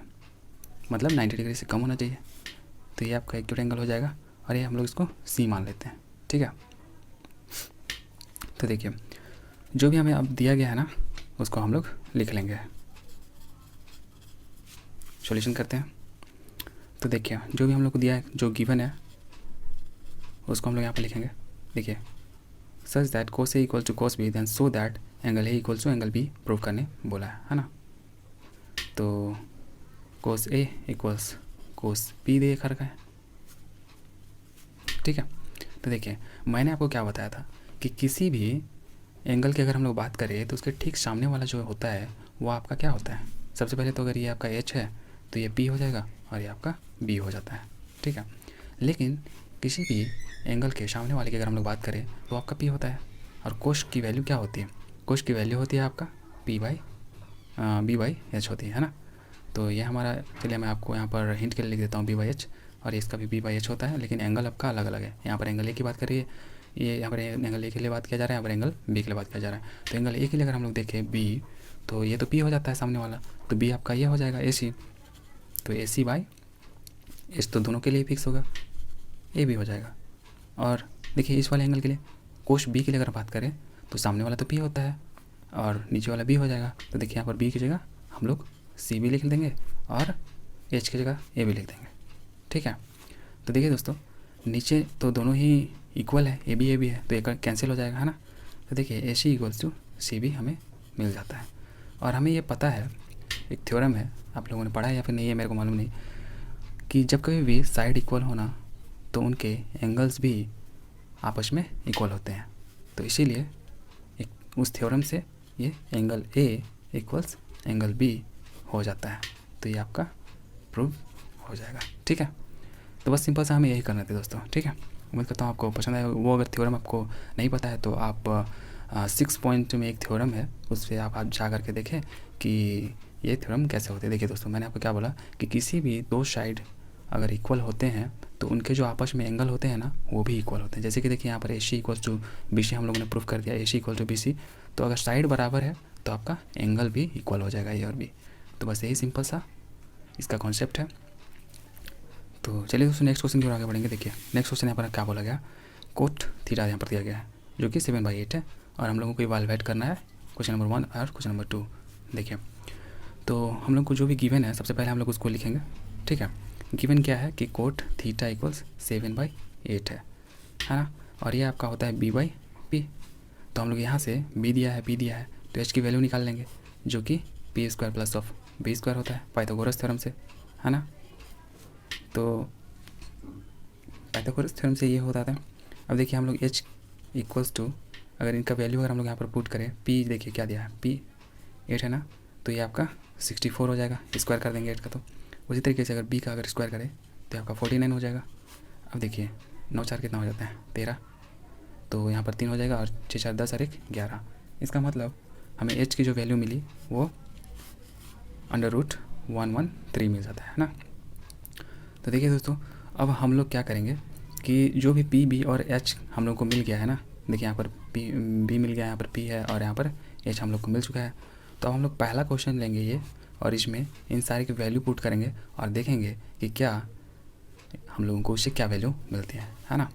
मतलब 90 डिग्री से कम होना चाहिए, तो ये आपका एक्यूट एंगल हो जाएगा और ये हम लोग इसको सी मान लेते हैं, ठीक है। तो देखिए जो भी हमें अब दिया गया है ना उसको हम लोग लिख लेंगे, सॉल्यूशन करते हैं। तो देखिए जो भी हम लोग को दिया है, जो गिवन है उसको हम लोग यहाँ पर लिखेंगे। देखिए such that cos A equal to cos B then so that angle A equal to angle B prove करने बोला है ना। तो कोस ए इक्वल्स कोस बी दे रखा है, ठीक है। तो देखिए मैंने आपको क्या बताया था कि किसी भी एंगल की अगर हम लोग बात करें तो उसके ठीक सामने वाला जो होता है वो आपका क्या होता है। सबसे पहले तो अगर ये आपका एच है तो ये पी हो जाएगा और ये आपका बी हो जाता है, ठीक है। लेकिन किसी भी एंगल के सामने वाले की अगर हम लोग बात करें तो आपका पी होता है। और कोश की वैल्यू क्या होती है, कोश की वैल्यू होती है आपका P by B by H होती है ना। तो ये हमारा, चलिए मैं आपको यहाँ पर हिंट के लिए लिख देता हूँ बी बाई एच, और इसका भी बी बाई एच होता है, लेकिन एंगल आपका अलग अलग है। यहाँ पर एंगल ए की बात करिए, ये यहाँ पर एंगल ए के लिए बात किया जा रहा है, यहाँ पर एंगल बी के लिए बात किया जा रहा है। तो एंगल ए के लिए अगर हम लोग देखें बी, तो ये तो पी हो जाता है सामने वाला, तो बी आपका ये हो जाएगा ए सी। तो ए सी बाई एच तो दोनों के लिए फिक्स होगा, ए भी हो जाएगा। और देखिए इस वाले एंगल के लिए कोश बी के लिए अगर बात करें तो सामने वाला तो पी होता है और नीचे वाला बी हो जाएगा। तो देखिए यहाँ पर बी की जगह हम लोग सी भी लिख देंगे और एच की जगह ए भी लिख देंगे, ठीक है। तो देखिए दोस्तों नीचे तो दोनों ही इक्वल है, ए भी है, तो एक कैंसिल हो जाएगा है ना। तो देखिए ए सी इक्वल्स टू सी भी हमें मिल जाता है। और हमें ये पता है, एक थ्योरम है, आप लोगों ने पढ़ा है या फिर नहीं है मेरे को मालूम नहीं, कि जब कभी भी साइड इक्वल होना तो उनके एंगल्स भी आपस में इक्वल होते हैं। तो इसीलिए उस थ्योरम से ये angle A equals angle B हो जाता है। तो ये आपका प्रूव हो जाएगा, ठीक है। तो बस सिंपल सा हमें यही करना था दोस्तों, ठीक है। उम्मीद करता हूँ आपको पसंद आया। वो अगर थ्योरम आपको नहीं पता है तो आप 6 पॉइंट में एक थ्योरम है, उस पर आप जा करके देखें कि ये थ्योरम कैसे होते हैं। देखिए दोस्तों मैंने आपको क्या बोला कि किसी भी दो साइड अगर इक्वल होते हैं तो उनके जो आपस में एंगल होते हैं ना वो भी इक्वल होते हैं। जैसे कि देखिए यहाँ पर ए सी इक्वल टू बी सी हम लोगों ने प्रूफ कर दिया, ए सी इक्वल टू बी सी। तो अगर साइड बराबर है तो आपका एंगल भी इक्वल हो जाएगा ए और बी। तो बस यही सिंपल सा इसका कॉन्सेप्ट है। तो चलिए दोस्तों नेक्स्ट क्वेश्चन की ओर आगे बढ़ेंगे। देखिए नेक्स्ट क्वेश्चन यहाँ पर क्या बोला गया, कोट थीटा यहाँ पर दिया गया है जो कि 7/8 है, और हम लोगों को इवाल्युएट करना है क्वेश्चन नंबर 1 और क्वेश्चन नंबर 2। देखिए तो हम लोग को जो भी गिवन है सबसे पहले हम लोग उसको लिखेंगे, ठीक है। गिवन क्या है कि कोट थीटा इक्वल्स 7/8 है ना। और ये आपका होता है बी बाई पी। तो हम लोग यहाँ से बी दिया है, पी दिया है, तो एच की वैल्यू निकाल लेंगे जो कि P square plus of B square होता है पाइथागोरस थ्योरम से, है ना। तो पाइथागोरस थ्योरम से ये होता था। अब देखिए हम लोग एच इक्वल्स टू, अगर इनका वैल्यू अगर हम लोग यहाँ पर पुट करें, पी देखिए क्या दिया है, पी 8 है ना, तो ये आपका 64 हो जाएगा, स्क्वायर कर देंगे 8 का। तो उसी तरीके से अगर बी का अगर स्क्वायर करें तो आपका 49 हो जाएगा। अब देखिए 9 4 कितना हो जाता है 13, तो यहाँ पर 3 हो जाएगा, और 6 4 10 और 1 11। इसका मतलब हमें एच की जो वैल्यू मिली वो √113 मिल जाता है ना। तो देखिए दोस्तों अब हम लोग क्या करेंगे कि जो भी पी बी और एच हम लोग को मिल गया है ना, देखिए यहाँ पर पी बी मिल गया, यहाँ पर पी है और यहाँ पर एच हम लोग को मिल चुका है। तो अब हम लोग पहला क्वेश्चन लेंगे ये, और इसमें इन सारे की वैल्यू पुट करेंगे और देखेंगे कि क्या हम लोगों को उससे क्या वैल्यू मिलती है ना।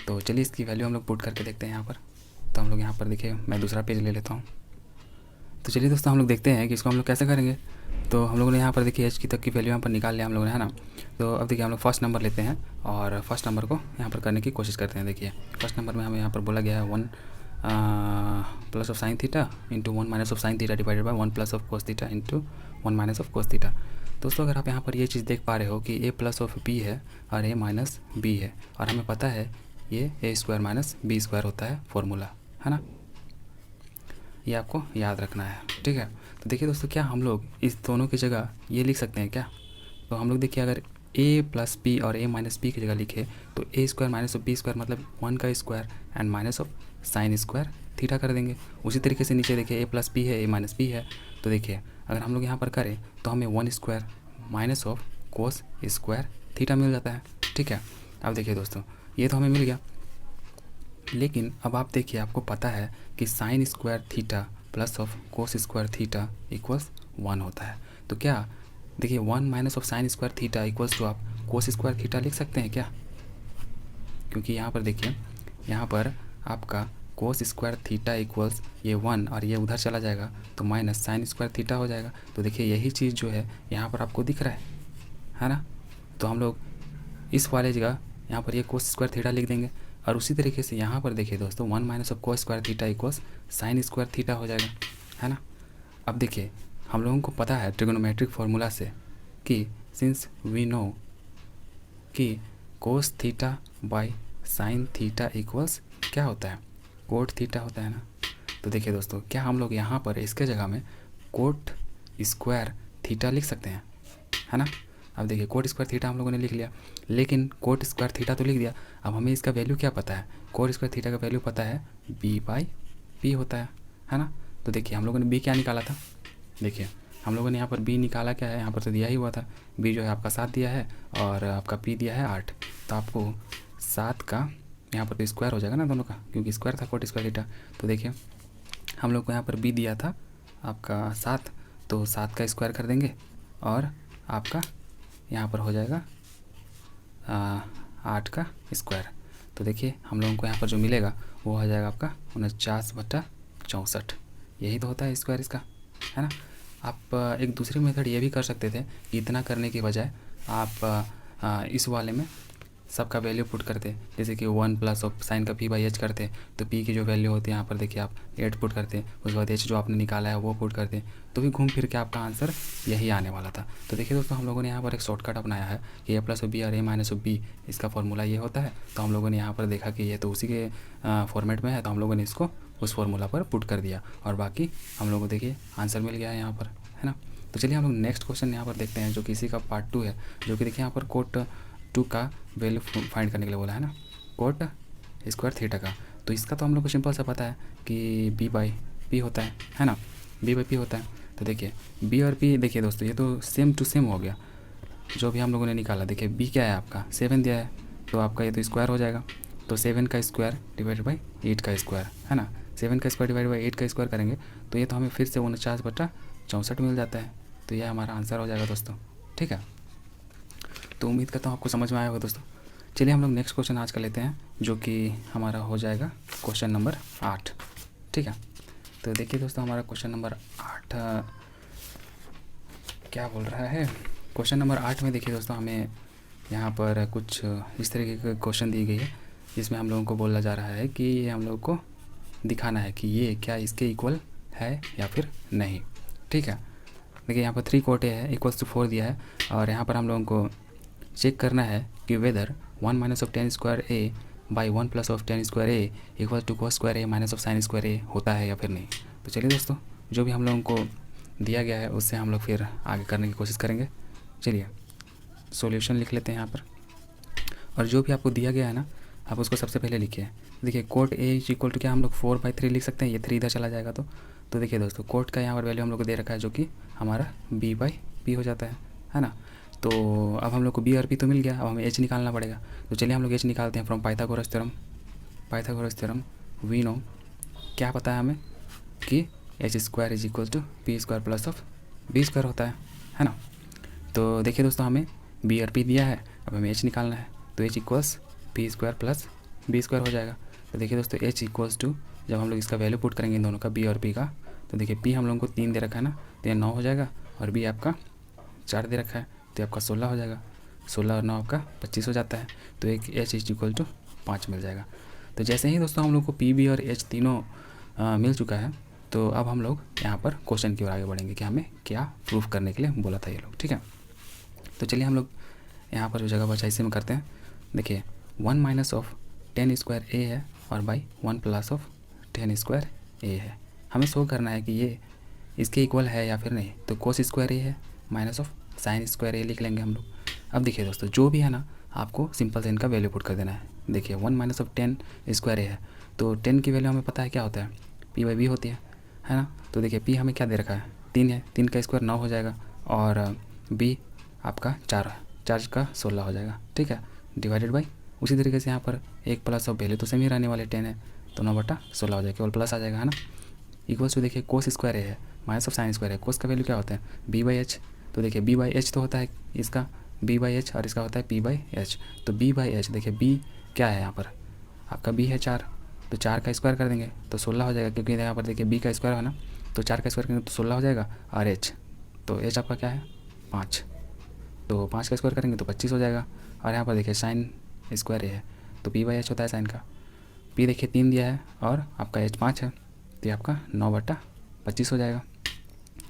तो चलिए इसकी वैल्यू हम लोग पुट करके देखते हैं यहाँ पर। तो हम लोग यहाँ पर देखिए मैं दूसरा पेज ले लेता हूँ। तो चलिए दोस्तों हम लोग देखते हैं कि इसको हम लोग कैसे करेंगे। तो हम लोगों ने यहाँ पर देखिए एच की तक की वैल्यू यहाँ पर निकाल लिया हम लोगों ने, है ना। तो अब देखिए हम लोग फर्स्ट नंबर लेते हैं और फर्स्ट नंबर को यहाँ पर करने की कोशिश करते हैं। देखिए फर्स्ट नंबर में हमें यहाँ पर बोला गया है 1 plus of sine theta into 1 minus of sine theta divided by 1 plus of cos theta into 1 minus of cos theta. दोस्तों अगर आप यहाँ पर ये चीज़ देख पा रहे हो कि ए प्लस ऑफ बी है और ए माइनस बी है, और हमें पता है ये ए स्क्वायर माइनस बी स्क्वायर होता है फॉर्मूला, है ना। ये आपको याद रखना है, ठीक है। तो देखिए दोस्तों क्या हम लोग इस दोनों की जगह ये लिख सकते हैं क्या। तो हम लोग देखिए अगर ए प्लस बी और ए माइनस बी की जगह लिखे तो A square minus of B square मतलब 1 का square and minus of sine square theta कर देंगे। उसी तरीके से नीचे देखिए ए प्लस बी है, ए माइनस बी है, तो देखिए अगर हम लोग यहाँ पर करें तो हमें 1 square minus of cos square theta मिल जाता है, ठीक है। अब देखिए दोस्तों ये तो हमें मिल गया, लेकिन अब आप देखिए आपको पता है कि sine square theta plus of cos square theta equals 1 होता है। तो क्या देखिए 1 minus of sine square theta equals to आप कोस स्क्वायर थीटा लिख सकते हैं क्या, क्योंकि यहाँ पर देखिए यहाँ पर आपका कोस स्क्वायर थीटा इक्वल्स ये 1 और ये उधर चला जाएगा तो माइनस साइन स्क्वायर थीटा हो जाएगा। तो देखिए यही चीज़ जो है यहाँ पर आपको दिख रहा है ना। तो हम लोग इस वाले जगह यहाँ पर ये कोस स्क्वायर थीटा लिख देंगे और उसी तरीके से यहाँ पर देखिए दोस्तों 1 minus of cos square theta equals sign square theta हो जाएगा, है ना। अब देखिए हम लोगों को पता है ट्रिग्नोमेट्रिक फार्मूला से कि सिंस वी नो कि cos theta by sine theta equals क्या होता है, कोट थीटा होता है ना। तो देखिए दोस्तों क्या हम लोग यहाँ पर इसके जगह में कोट स्क्वायर थीटा लिख सकते हैं, है ना। अब देखिए कोट स्क्वायर थीटा हम लोगों ने लिख लिया, लेकिन कोट स्क्वायर थीटा तो लिख दिया, अब हमें इसका वैल्यू क्या पता है, कोट स्क्वायर थीटा का वैल्यू पता है बी बाई पी होता है ना। तो देखिए हम लोगों ने बी क्या निकाला था, देखिए हम लोगों ने यहाँ पर बी निकाला क्या है, यहाँ पर तो दिया ही हुआ था, बी जो है आपका 7 दिया है और आपका पी दिया है 8। तो आपको 7 का यहाँ पर तो स्क्वायर हो जाएगा ना दोनों का, क्योंकि स्क्वायर था कोट स्क्वायर थीटा। तो देखिए हम लोग को यहाँ पर बी दिया था आपका 7, तो 7 का स्क्वायर कर देंगे और आपका यहाँ पर हो जाएगा 8 का स्क्वायर। तो देखिए हम लोगों को यहाँ पर जो मिलेगा वो हो जाएगा आपका 49/64। यही तो होता है स्क्वायर इसका, है ना। आप एक दूसरी मेथड ये भी कर सकते थे कि इतना करने की बजाय आप इस वाले में सबका वैल्यू पुट करते, जैसे कि 1 प्लस ऑफ साइन का पी बाई एच करते, तो पी की जो वैल्यू होती है यहाँ पर देखिए आप 8 पुट करते, उसके बाद एच जो आपने निकाला है वो पुट करते, तो भी घूम फिर के आपका आंसर यही आने वाला था। तो देखिए दोस्तों हम लोगों ने यहाँ पर एक शॉर्टकट अपनाया है कि ए प्लस ऑफ बी और ए माइनस ऑफ बी इसका फॉर्मूला ये होता है। तो हम लोगों ने यहाँ पर देखा कि ये तो उसी के फॉर्मेट में है, तो हम लोगों ने इसको उस फॉर्मूला पर पुट कर दिया और बाकी हम लोगों को देखिए आंसर मिल गया है यहाँ पर, है ना। तो चलिए हम लोग नेक्स्ट क्वेश्चन यहाँ पर देखते हैं जो कि इसी का पार्ट 2 है, जो कि देखिए यहाँ पर कोट 2 का वैल्यू फाइंड करने के लिए बोला है ना, कोट स्क्वायर थीटा का। तो इसका तो हम लोग को सिंपल सा पता है कि बी बाई पी होता है ना, बी बाई पी होता है। तो देखिए बी और पी देखिए दोस्तों ये तो सेम टू सेम हो गया, जो भी हम लोगों ने निकाला। देखिए बी क्या है आपका 7 दिया है, तो आपका ये तो स्क्वायर हो जाएगा, तो 7 का स्क्वायर डिवाइड बाई 8 का स्क्वायर, है ना। 7 का स्क्वायर डिवाइड बाई 8 का स्क्वायर करेंगे तो ये तो हमें फिर से 49/64 मिल जाता है। तो ये हमारा आंसर हो जाएगा दोस्तों, ठीक है। तो उम्मीद करता हूँ आपको समझ में आया होगा दोस्तों। चलिए हम लोग नेक्स्ट क्वेश्चन आज का लेते हैं, जो कि हमारा हो जाएगा क्वेश्चन नंबर 8, ठीक है। तो देखिए दोस्तों हमारा क्वेश्चन नंबर 8 क्या बोल रहा है। क्वेश्चन नंबर 8 में देखिए दोस्तों हमें यहाँ पर कुछ इस तरीके का क्वेश्चन दी गई है, जिसमें हम लोगों को बोला जा रहा है कि ये हम लोग को दिखाना है कि ये क्या इसके इक्वल है या फिर नहीं, ठीक है। देखिए यहाँ पर 3 कोटे है इक्वल्स टू 4 दिया है और यहाँ पर हम लोगों को चेक करना है कि whether 1 minus of tan square A by 1 plus of tan square A equal to cos square A minus of sine square A होता है या फिर नहीं। तो चलिए दोस्तों जो भी हम लोगों को दिया गया है उससे हम लोग फिर आगे करने की कोशिश करेंगे। चलिए सॉल्यूशन लिख लेते हैं यहाँ पर, और जो भी आपको दिया गया है ना आप उसको सबसे पहले लिखिए। देखिए cot A is equal to क्या हम लोग 4/3 लिख सकते हैं, ये 3 इधर चला जाएगा। तो देखिए दोस्तों कोट का यहाँ पर वैल्यू हम लोग को दे रखा है, जो कि हमारा बी बाई पी हो जाता है ना। तो अब हम लोग को बी और पी तो मिल गया, अब हमें एच निकालना पड़ेगा। तो चलिए हम लोग एच निकालते हैं from Pythagoras theorem we know, क्या पता है हमें कि H square is equal to P square plus of B square होता है ना। तो देखिए दोस्तों हमें बी और पी दिया है, अब हमें एच निकालना है, तो H equals P square plus B square हो जाएगा। तो देखिए दोस्तों एच इक्वल्स टू जब हम लोग इसका वैल्यू पुट करेंगे इन दोनों का बी और पी का, तो देखिए पी हम लोगों को 3 दे रखा है ना, तो ये 9 हो जाएगा और बी आपका 4 दे रखा है तो आपका 16 हो जाएगा, 16 और 9 आपका 25 हो जाता है। तो एक एच इज इक्वल टू 5 मिल जाएगा। तो जैसे ही दोस्तों हम लोग को पी बी और एच तीनों मिल चुका है, तो अब हम लोग यहाँ पर क्वेश्चन की ओर आगे बढ़ेंगे कि हमें क्या प्रूफ करने के लिए बोला था ये लोग, ठीक है। तो चलिए हम लोग यहाँ पर जो जगह बचा इसी में करते हैं। देखिए 1 minus of tan square A है और by 1 plus of tan square A है। हमें शो करना है कि ये इसके इक्वल है या फिर नहीं। तो कोस स्क्वायर ए है माइनस ऑफ साइन स्क्वायर ए लिख लेंगे हम लोग। अब देखिए दोस्तों जो भी है ना आपको सिंपल से इनका वैल्यू पुट कर देना है। देखिए 1 minus of tan square A है, तो 10 की वैल्यू हमें पता है क्या होता है, पी बाई बी होती है ना। तो देखिए पी हमें क्या दे रखा है 3 है, 3 का स्क्वायर 9 हो जाएगा और बी आपका 4 का 16 हो जाएगा, ठीक है, डिवाइडेड बाई उसी तरीके से यहाँ पर 1 प्लस ऑफ वैल्यू तो सेम ही रहने वाले 10 है, तो 9/16 हो जाएगा, केवल प्लस आ जाएगा, है ना। इक्वल्स टू देखिए कोस स्क्वायर ए है माइनस ऑफ साइन स्क्वायर है, कोस का वैल्यू क्या होता है बी बाई एच। तो देखिए बी बाई एच तो होता है इसका बी बाई एच और इसका होता है पी बाई एच। तो बी बाई एच देखिए बी क्या है यहाँ पर आपका बी है 4 तो 4 का स्क्वायर कर देंगे तो 16 हो जाएगा, क्योंकि यहाँ पर देखिए बी का स्क्वायर है ना, तो 4 का स्क्वायर करेंगे तो 16 हो जाएगा। और एच, तो एच आपका क्या है 5, तो 5 का स्क्वायर करेंगे तो 25 हो जाएगा। और यहाँ पर देखिए साइन स्क्वायर ए है तो पी बाई एच होता है साइन का। पी देखिए 3 दिया है और आपका एच 5 है, तो ये आपका 9/25 हो जाएगा।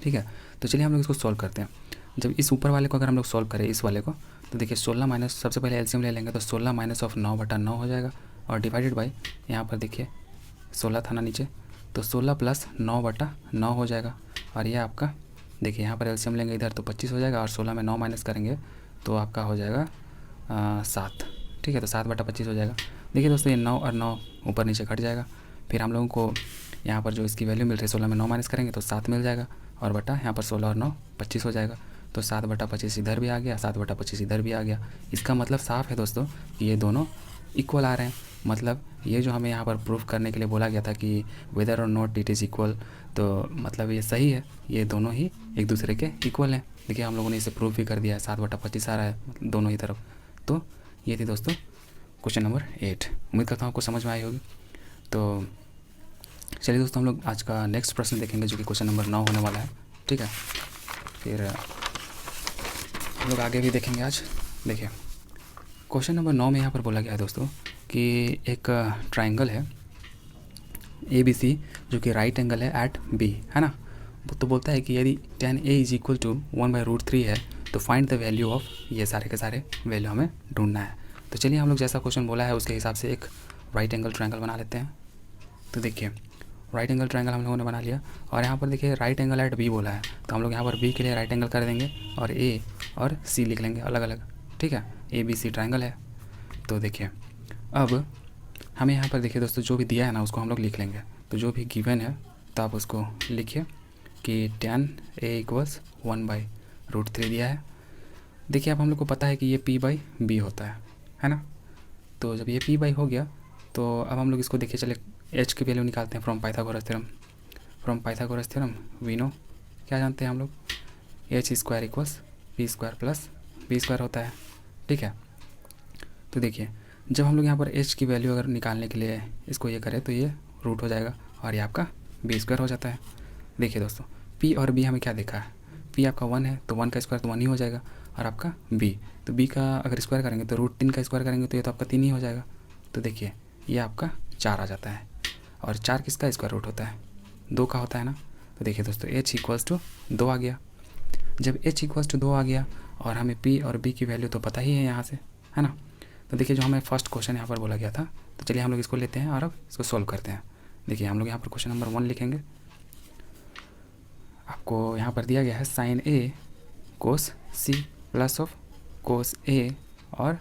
ठीक है, तो चलिए हम लोग इसको सॉल्व करते हैं। जब इस ऊपर वाले को अगर हम लोग सॉल्व करें इस वाले को, तो देखिए 16 माइनस, सबसे पहले एलसीएम ले लेंगे तो 16 माइनस ऑफ 9/9 हो जाएगा। और डिवाइडेड बाई, यहाँ पर देखिए 16 था ना नीचे, तो 16 प्लस 9/9 हो जाएगा। और ये आपका देखिए यहाँ पर एलसीएम लेंगे इधर तो 25 हो जाएगा, और 16 में 9 माइनस करेंगे तो आपका हो जाएगा 7। ठीक है, तो 7/25 हो जाएगा। देखिए दोस्तों, ये 9 और 9 ऊपर नीचे घट जाएगा। फिर हम लोगों को यहाँ पर जो इसकी वैल्यू मिल रही है 16 में 9 माइनस करेंगे तो 7 मिल जाएगा, और बटा यहाँ पर 16 और 9 25 हो जाएगा। तो 7/25 इधर भी आ गया, 7/25 इधर भी आ गया। इसका मतलब साफ़ है दोस्तों कि ये दोनों इक्वल आ रहे हैं। मतलब ये जो हमें यहाँ पर प्रूफ करने के लिए बोला गया था कि वेदर और नॉट इट इज़ इक्वल, तो मतलब ये सही है, ये दोनों ही एक दूसरे के इक्वल हैं। देखिए हम लोगों ने इसे प्रूफ भी कर दिया है, 7/25 आ रहा है दोनों ही तरफ। तो ये थी दोस्तों क्वेश्चन नंबर 8। उम्मीद करता हूँ आपको समझ में आई होगी। तो चलिए दोस्तों, हम लोग आज का नेक्स्ट प्रश्न देखेंगे जो कि क्वेश्चन नंबर 9 होने वाला है। ठीक है, फिर हम लोग आगे भी देखेंगे आज। देखिए क्वेश्चन नंबर 9 में यहाँ पर बोला गया है दोस्तों कि एक ट्राइंगल है ABC जो कि राइट एंगल है एट B, है ना। तो बोलता है कि यदि tan A is equal to 1/√3 है तो फाइंड द वैल्यू ऑफ, ये सारे के सारे वैल्यू हमें ढूंढना है। तो चलिए हम लोग जैसा क्वेश्चन बोला है उसके हिसाब से एक राइट एंगल ट्राइंगल बना लेते हैं। तो देखिए राइट एंगल ट्राइंगल हम लोगों ने बना लिया, और यहाँ पर देखिए राइट एंगल एट B बोला है, तो हम लोग यहाँ पर B के लिए राइट एंगल कर देंगे और A और C लिख लेंगे अलग अलग। ठीक है, ABC ट्राइंगल है। तो देखिए अब हमें यहाँ पर देखिए दोस्तों जो भी दिया है ना उसको हम लोग लिख लेंगे। तो जो भी गिवन है तो आप उसको लिखिए कि tan A इक्वल्स 1/√3 दिया है। देखिए अब हम लोग को पता है कि ये P/B होता है ना। तो जब ये P/B हो गया तो अब हम लोग इसको देखिए चले H की वैल्यू निकालते हैं from Pythagoras theorem. We know, क्या जानते हैं हम लोग, H² equals P² plus B² होता है। ठीक है, तो देखिए जब हम लोग यहाँ पर H की वैल्यू अगर निकालने के लिए इसको ये करें तो ये रूट हो जाएगा और ये आपका B² हो जाता है। देखिए दोस्तों P और B हमें क्या देखा है, P आपका 1 है तो 1 का स्क्वायर तो 1 ही हो जाएगा, और आपका B, तो B का अगर स्क्वायर करेंगे तो √3 का स्क्वायर करेंगे तो ये तो आपका 3 ही हो जाएगा। तो देखिए ये आपका 4 आ जाता है, और 4 किसका स्क्वायर रूट होता है, 2 का होता है ना। तो देखिए दोस्तों H इक्वल्स टू 2 आ गया। जब H इक्वल्स टू 2 आ गया और हमें P और B की वैल्यू तो पता ही है यहाँ से, है ना। तो देखिए जो हमें फर्स्ट क्वेश्चन यहाँ पर बोला गया था, तो चलिए हम लोग इसको लेते हैं और अब इसको सॉल्व करते हैं। देखिए हम लोग यहाँ पर क्वेश्चन नंबर 1 लिखेंगे। आपको यहाँ पर दिया गया है sine A cos C plus of cos A और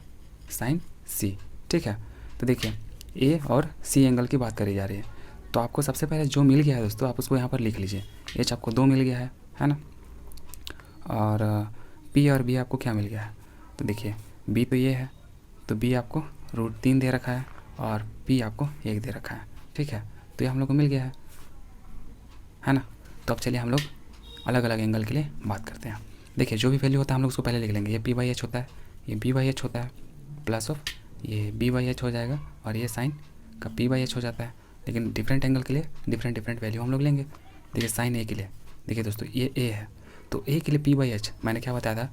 साइन C। ठीक है, तो देखिए A और C एंगल की बात करी जा रही है, तो आपको सबसे पहले जो मिल गया है दोस्तों आप उसको यहाँ पर लिख लीजिए। H आपको 2 मिल गया है ना, और P और B आपको क्या मिल गया है, तो देखिए B तो ये है, तो B आपको √3 दे रखा है और P आपको 1 दे रखा है। ठीक है, तो ये हम लोग को मिल गया है ना। तो अब चलिए हम लोग अलग अलग एंगल के लिए बात करते हैं। देखिए जो भी वैल्यू होता है हम लोग उसको पहले लिख लेंगे। ये P/H होता है, ये B/H होता है, प्लस ऑफ ये B/H हो जाएगा, और ये साइन का P/H हो जाता है। लेकिन डिफरेंट एंगल के लिए डिफरेंट वैल्यू हम लोग लेंगे। देखिए साइन A के लिए, देखिए दोस्तों ये A है, तो A के लिए P/H मैंने क्या बताया था,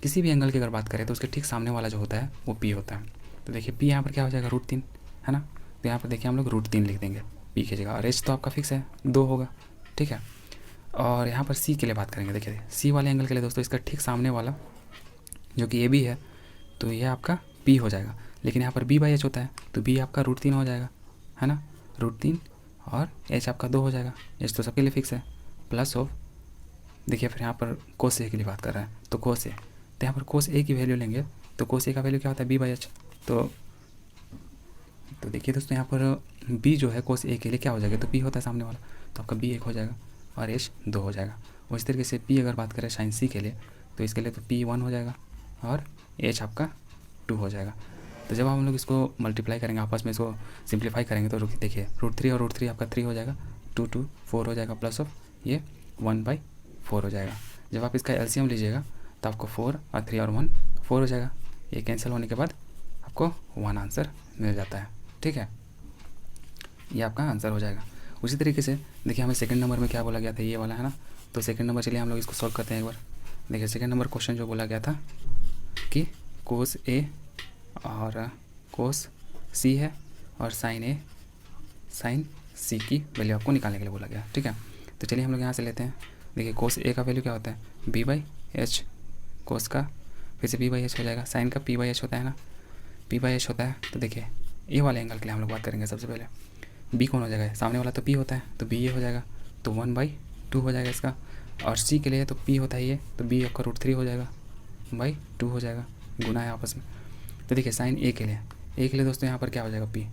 किसी भी एंगल की अगर बात करें तो उसके ठीक सामने वाला जो होता है वो P होता है। तो देखिए P यहाँ पर क्या हो जाएगा √3, है ना। तो यहाँ पर देखिए हम लोग √3 लिख देंगे P की जगह, और H तो आपका फिक्स है 2 होगा। ठीक है, और यहाँ पर C के लिए बात करेंगे। देखिए C वाले एंगल के लिए दोस्तों इसका ठीक सामने वाला जो कि AB है, तो ये आपका P हो जाएगा। लेकिन यहाँ पर B/H होता है तो B आपका √3 हो जाएगा, है ना, √3, और H आपका 2 हो जाएगा। H तो सबके लिए फिक्स है, प्लस ऑफ देखिए फिर यहाँ पर कोस A के लिए बात कर रहा है, तो कोस A, तो यहाँ पर कोस A की वैल्यू लेंगे तो कोस A का वैल्यू क्या होता है B/H। तो देखिए दोस्तों यहाँ पर B जो है कोस A के लिए क्या हो जाएगा, तो P होता है सामने वाला, तो आपका B 1 हो जाएगा और H 2 हो जाएगा। उसी तरीके से P अगर बात करें साइन C के लिए, तो इसके लिए तो P 1 हो जाएगा और H आपका 2 हो जाएगा। तो जब हम लोग इसको मल्टीप्लाई करेंगे आपस में, इसको सिंप्लीफाई करेंगे, तो देखिए √3 और √3 आपका 3 हो जाएगा, 2 4 हो जाएगा, प्लस ऑफ ये 1/4 हो जाएगा। जब आप इसका एलसीएम लीजिएगा तो आपको 4 और 3 और 1 4 हो जाएगा। ये कैंसिल होने के बाद आपको 1 आंसर मिल जाता है। ठीक है, ये आपका आंसर हो जाएगा। उसी तरीके से देखिए हमें सेकंड नंबर में क्या बोला गया था, ये वाला है ना। तो सेकंड नंबर चलिए हम लोग इसको सॉल्व करते हैं एक बार। देखिए सेकंड नंबर क्वेश्चन जो बोला गया था कि कोस ए और कोस सी है और साइन ए साइन सी की वैल्यू आपको निकालने के लिए बोला गया, ठीक है। तो चलिए हम लोग यहाँ से लेते हैं। देखिए कोस ए का वैल्यू क्या होता है बी बाई एच, कोस का फिर से बी बाई एच हो जाएगा, साइन का पी बाई एच होता है ना, पी बाई एच होता है। तो देखिए ए वाले एंगल के लिए हम लोग बात करेंगे सबसे पहले। बी कौन हो जाएगा, सामने वाला तो पी होता है, तो बी ये हो जाएगा, तो 1/2 हो जाएगा इसका। और सी के लिए तो पी होता है ये, तो बी आपका √3 हो जाएगा, /2 हो जाएगा, गुना है आपस में। तो देखिए साइन ए के लिए दोस्तों यहाँ पर क्या हो जाएगा पी,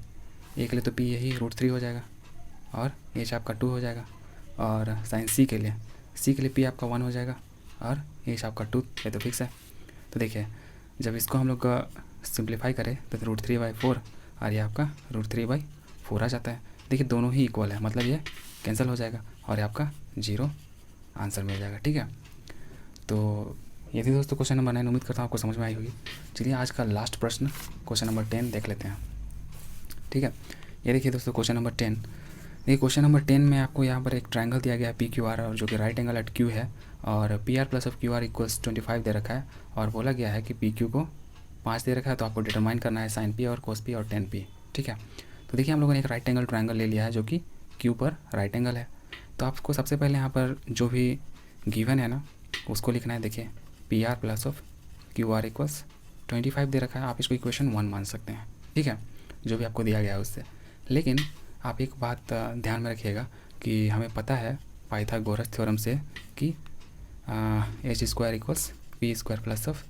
ए के लिए तो पी यही √3 हो जाएगा और एच आपका 2 हो जाएगा। और साइन सी के लिए पी आपका 1 हो जाएगा और एच आपका 2, ये तो फिक्स है। तो देखिए जब इसको हम लोग सिंप्लीफाई करें तो √3/4 और ये आपका √3/4 आ जाता है। देखिए दोनों ही इक्वल है, मतलब ये कैंसिल हो जाएगा और ये आपका 0 आंसर मिल जाएगा, ठीक है। तो ये थी दोस्तों क्वेश्चन नंबर 9। उम्मीद करता हूँ आपको समझ में आई होगी। चलिए आज का लास्ट प्रश्न क्वेश्चन नंबर 10 देख लेते हैं, ठीक है। ये देखिए दोस्तों क्वेश्चन नंबर 10। देखिए क्वेश्चन नंबर 10 में आपको यहाँ पर एक ट्रायंगल दिया गया है PQR, और जो कि राइट एंगल एट Q है, और PR plus of QR equals 25 दे रखा है, और बोला गया है कि PQ को 5 दे रखा है। तो आपको डिटरमाइन करना है साइन P और कोस P और टेन P, ठीक है। तो देखिए हम लोगों ने एक राइट एंगल ट्रायंगल ले लिया है जो कि Q पर राइट एंगल है। तो आपको सबसे पहले यहाँ पर जो भी गिवन है ना उसको लिखना है। देखिए PR plus of QR equals 25 दे रखा है, आप इसको इक्वेशन 1 मान सकते हैं, ठीक है, जो भी आपको दिया गया है उससे। लेकिन आप एक बात ध्यान में रखिएगा कि हमें पता है पाइथागोरस थ्योरम से कि h² equals p² plus of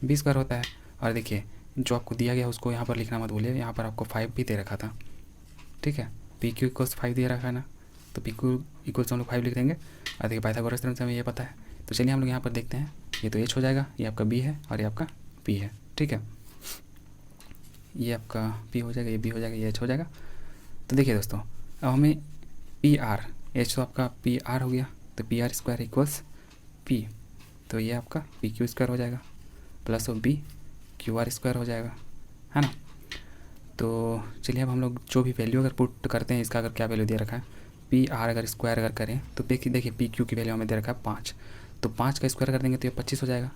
b² होता है। और देखिए जो आपको दिया गया उसको यहाँ पर लिखना मत भूलिए, यहाँ पर आपको 5 भी दे रखा था, ठीक है। PQ इक्वल्स 5 दे रखा है ना, तो PQ इक्वल्स हम लोग 5 लिख देंगे। और देखिए पाइथागोरस थ्योरम से हमें ये पता है। तो चलिए हम लोग यहाँ पर देखते हैं, ये तो h हो जाएगा, ये आपका b है और ये आपका p है, ठीक है। ये आपका p हो जाएगा, ये b हो जाएगा, ये h हो जाएगा। तो देखिए दोस्तों अब हमें PR, h तो आपका PR हो गया, तो PR² इक्वल्स p, तो ये आपका PQ² हो जाएगा प्लस ऑफ b QR² हो जाएगा, है ना। तो चलिए अब हम लोग जो भी वैल्यू अगर पुट करते हैं, इसका अगर क्या वैल्यू दे रखा है PR अगर स्क्वायर अगर करें तो देखिए PQ की वैल्यू हमें दे रखा है 5, तो 5 का स्क्वायर कर देंगे तो ये 25 हो जाएगा,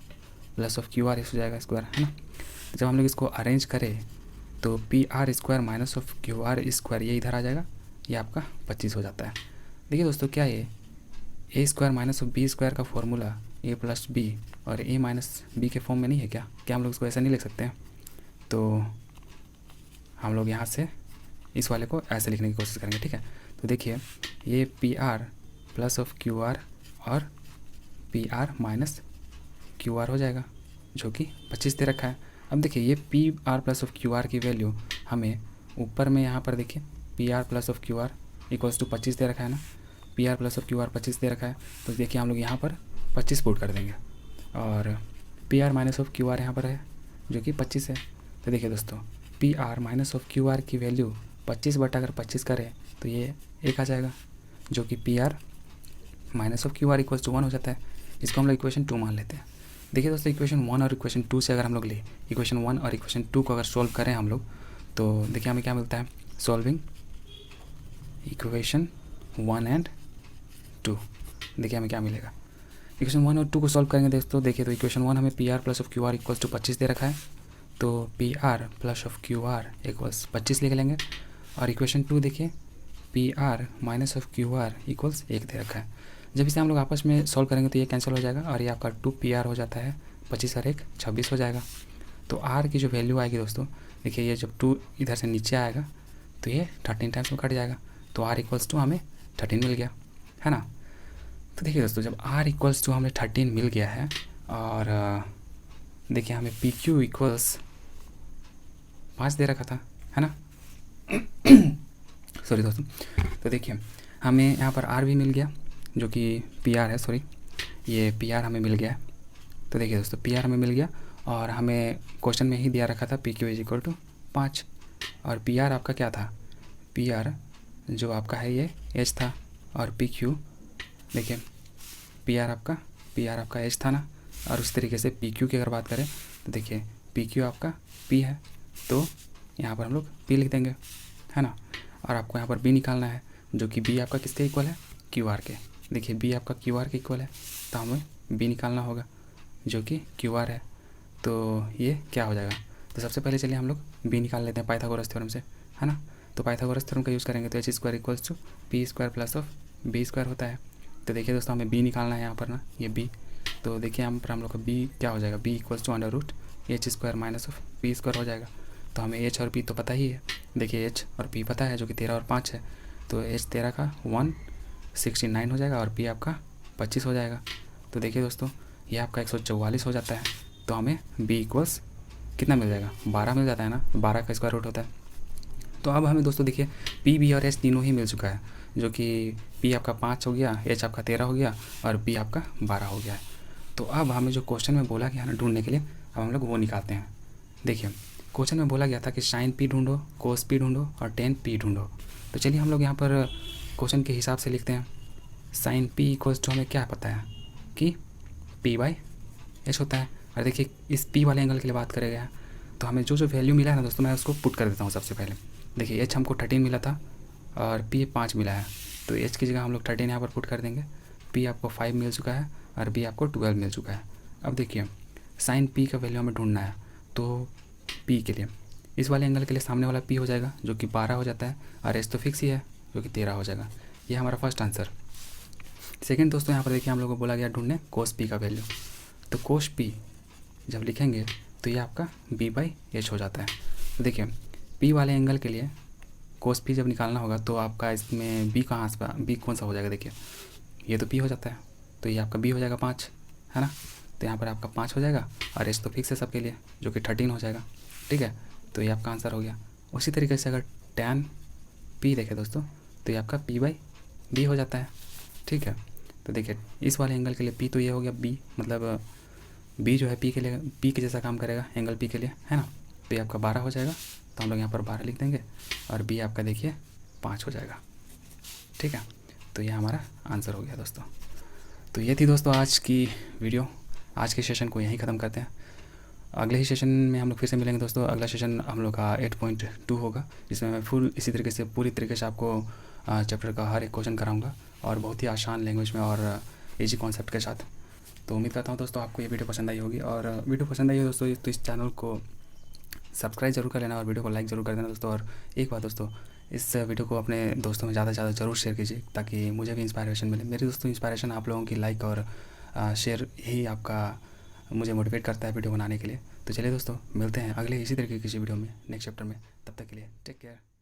प्लस ऑफ QR हो जाएगा स्क्वायर, है ना। जब हम लोग इसको अरेंज करें तो PR² माइनस ऑफ QR² ये इधर आ जाएगा, ये आपका 25 हो जाता है। देखिए दोस्तों क्या ये A² माइनस ऑफ B² का फॉर्मूला A प्लस B और A माइनस B के फॉर्म में नहीं है क्या हम लोग इसको ऐसा नहीं लिख सकते हैं? तो हम लोग यहाँ से इस वाले को ऐसे लिखने की कोशिश करेंगे, ठीक है। तो देखिए ये PR प्लस ऑफ QR और PR माइनस QR हो जाएगा, जो कि 25 दे रखा है। अब देखिए ये PR प्लस ऑफ QR की वैल्यू हमें ऊपर में यहाँ पर देखिए PR plus of QR equals to 25 दे रखा है ना, PR प्लस ऑफ QR 25 दे रखा है। तो देखिए हम लोग यहाँ पर 25 पुट कर देंगे और PR माइनस ऑफ QR यहाँ पर है जो कि 25 है। तो देखिए दोस्तों PR माइनस ऑफ QR की वैल्यू 25 बटा अगर 25 करें तो ये 1 आ जाएगा, जो कि PR minus of QR equals to 1 हो जाता है। इसको हम लोग इक्वेशन 2 मान लेते हैं। देखिए दोस्तों इक्वेशन 1 और इक्वेशन 2 से अगर हम लोग ले इक्वेशन 1 और इक्वेशन 2 को अगर सोल्व करें हम लोग, तो देखिए हमें क्या मिलता है, सॉल्विंग इक्वेशन 1 एंड 2। देखिए हमें क्या मिलेगा, इक्वेशन 1 और 2 को सॉल्व करेंगे दोस्तों। देखिए तो इक्वेशन 1 हमें PR plus of QR equals to 25 दे रखा है, तो PR plus of QR equals 25 लिख लेंगे। और इक्वेशन 2 देखिए PR minus of QR equals 1 दे रखा है। जब इसे हम लोग आपस में सॉल्व करेंगे तो ये कैंसिल हो जाएगा और ये आपका 2PR हो जाता है, 25 और 1 26 हो जाएगा। तो R की जो वैल्यू आएगी दोस्तों, देखिए ये जब 2 इधर से नीचे आएगा तो ये 13 टाइम्स में कट जाएगा, तो R इक्वल्स टू हमें 13 मिल गया, है ना। तो देखिए दोस्तों जब R इक्वल्स टू हमें 13 मिल गया है और देखिए हमें PQ इक्वल्स 5 दे रखा था, है ना सॉरी दोस्तों। तो देखिए हमें यहाँ पर R भी मिल गया जो कि PR है, सॉरी ये PR हमें मिल गया है। तो देखिए दोस्तों PR हमें मिल गया और हमें क्वेश्चन में ही दिया रखा था PQ इज इक्वल टू 5 और PR आपका क्या था, PR जो आपका है ये H था और PQ देखिए PR आपका H था ना। और उस तरीके से PQ की अगर बात करें तो देखिए PQ आपका P है, तो यहाँ पर हम लोग P लिख देंगे, है ना। और आपको यहाँ पर बी निकालना है, जो कि बी आपका किसके इक्वल है, क्यू आर के। देखिए बी आपका क्यू आर के इक्वल है, तो हमें बी निकालना होगा जो कि क्यू आर है। तो ये क्या हो जाएगा, तो सबसे पहले चलिए हम लोग बी निकाल लेते हैं पाइथागोरस थ्योरम से, है ना। तो पाइथागोरस थ्योरम का यूज़ करेंगे तो H square equals to P square plus of B square होता है। तो देखिए दोस्तों हमें बी निकालना है यहाँ पर ना, ये बी। तो देखिए यहाँ पर हम लोग का बी क्या हो जाएगा, B equals to under root H square minus of P square हो जाएगा। तो हमें एच और पी तो पता ही है, देखिए एच और पी पता है जो कि 13 और 5 है। तो एच 13 का 169 हो जाएगा और पी आपका 25 हो जाएगा। तो देखिए दोस्तों ये आपका 144 हो जाता है। तो हमें बी इक्वल्स कितना मिल जाएगा, 12 मिल जाता है ना, 12 का स्क्वायर रूट होता है। तो अब हमें दोस्तों देखिए पी बी और एच तीनों ही मिल चुका है, जो कि पी आपका 5 हो गया, एच आपका 13 हो गया और पी आपका 12 हो गया है। तो अब हमें जो क्वेश्चन में बोला गया ना ढूंढने के लिए, अब हम लोग वो निकालते हैं। देखिए क्वेश्चन में बोला गया था कि साइन पी ढूंढो, कोस पी ढूंढो और टेन पी ढूंढो। तो चलिए हम लोग यहाँ पर क्वेश्चन के हिसाब से लिखते हैं। साइन पी इक्वल्स टू हमें क्या पता है कि पी बाई एच होता है। और देखिए इस पी वाले एंगल के लिए बात करेगा, तो हमें जो जो वैल्यू मिला है ना दोस्तों, मैं उसको पुट कर देता हूँ सबसे पहले। देखिए एच हमको 13 मिला था और पी 5 मिला है, तो एच की जगह हम लोग 13 यहाँ पर पुट कर देंगे। पी आपको 5 मिल चुका है और बी आपको 12 मिल चुका है। अब देखिए साइन पी का वैल्यू हमें ढूंढना है, तो पी के लिए इस वाले एंगल के लिए सामने वाला पी हो जाएगा जो कि 12 हो जाता है, और एच तो फिक्स ही है जो कि 13 हो जाएगा। ये हमारा फर्स्ट आंसर। सेकेंड दोस्तों यहाँ पर देखिए हम लोग को बोला गया ढूंढने कोस पी का वैल्यू। तो कोस पी जब लिखेंगे तो ये आपका बी बाई एच हो जाता है। तो देखिए पी वाले एंगल के लिए कोस पी जब निकालना होगा तो आपका इसमें बी कहाँ से, बी कौन सा हो जाएगा, देखिए ये तो पी हो जाता है, तो ये आपका बी हो जाएगा 5, है ना। तो यहाँ पर आपका 5 हो जाएगा और एच तो फिक्स है सबके लिए जो कि 13 हो जाएगा, ठीक है। तो ये आपका आंसर हो गया। उसी तरीके से अगर टैन पी देखें दोस्तों, तो ये आपका पी बाई बी हो जाता है, ठीक है। तो देखिए इस वाले एंगल के लिए पी तो ये हो गया बी, मतलब बी जो है पी के लिए, पी के जैसा काम करेगा एंगल पी के लिए, है ना। तो ये आपका 12 हो जाएगा, तो हम लोग यहाँ पर 12 लिख देंगे और बी आपका देखिए 5 हो जाएगा, ठीक है। तो ये हमारा आंसर हो गया दोस्तों। तो ये थी दोस्तों आज की वीडियो। आज के सेशन को यहीं ख़त्म करते हैं। अगले ही सेशन में हम लोग फिर से मिलेंगे दोस्तों। अगला सेशन हम लोग का 8.2 होगा, जिसमें मैं फुल इसी तरीके से पूरी तरीके से आपको चैप्टर का हर एक क्वेश्चन कराऊंगा और बहुत ही आसान लैंग्वेज में और इजी कॉन्सेप्ट के साथ। तो उम्मीद करता हूँ दोस्तों आपको ये वीडियो पसंद आई होगी, और वीडियो पसंद आई हो दोस्तों तो इस चैनल को सब्सक्राइब जरूर कर लेना और वीडियो को लाइक ज़रूर कर देना दोस्तों। और एक बात दोस्तों, इस वीडियो को अपने दोस्तों में ज़्यादा से ज़्यादा ज़रूर शेयर कीजिए ताकि मुझे भी इंस्पायरेशन मिले। मेरे दोस्तों इंस्पायरेशन आप लोगों की लाइक और शेयर ही आपका मुझे मोटिवेट करता है वीडियो बनाने के लिए। तो चलिए दोस्तों मिलते हैं अगले इसी तरीके की किसी वीडियो में नेक्स्ट चैप्टर में। तब तक के लिए टेक केयर।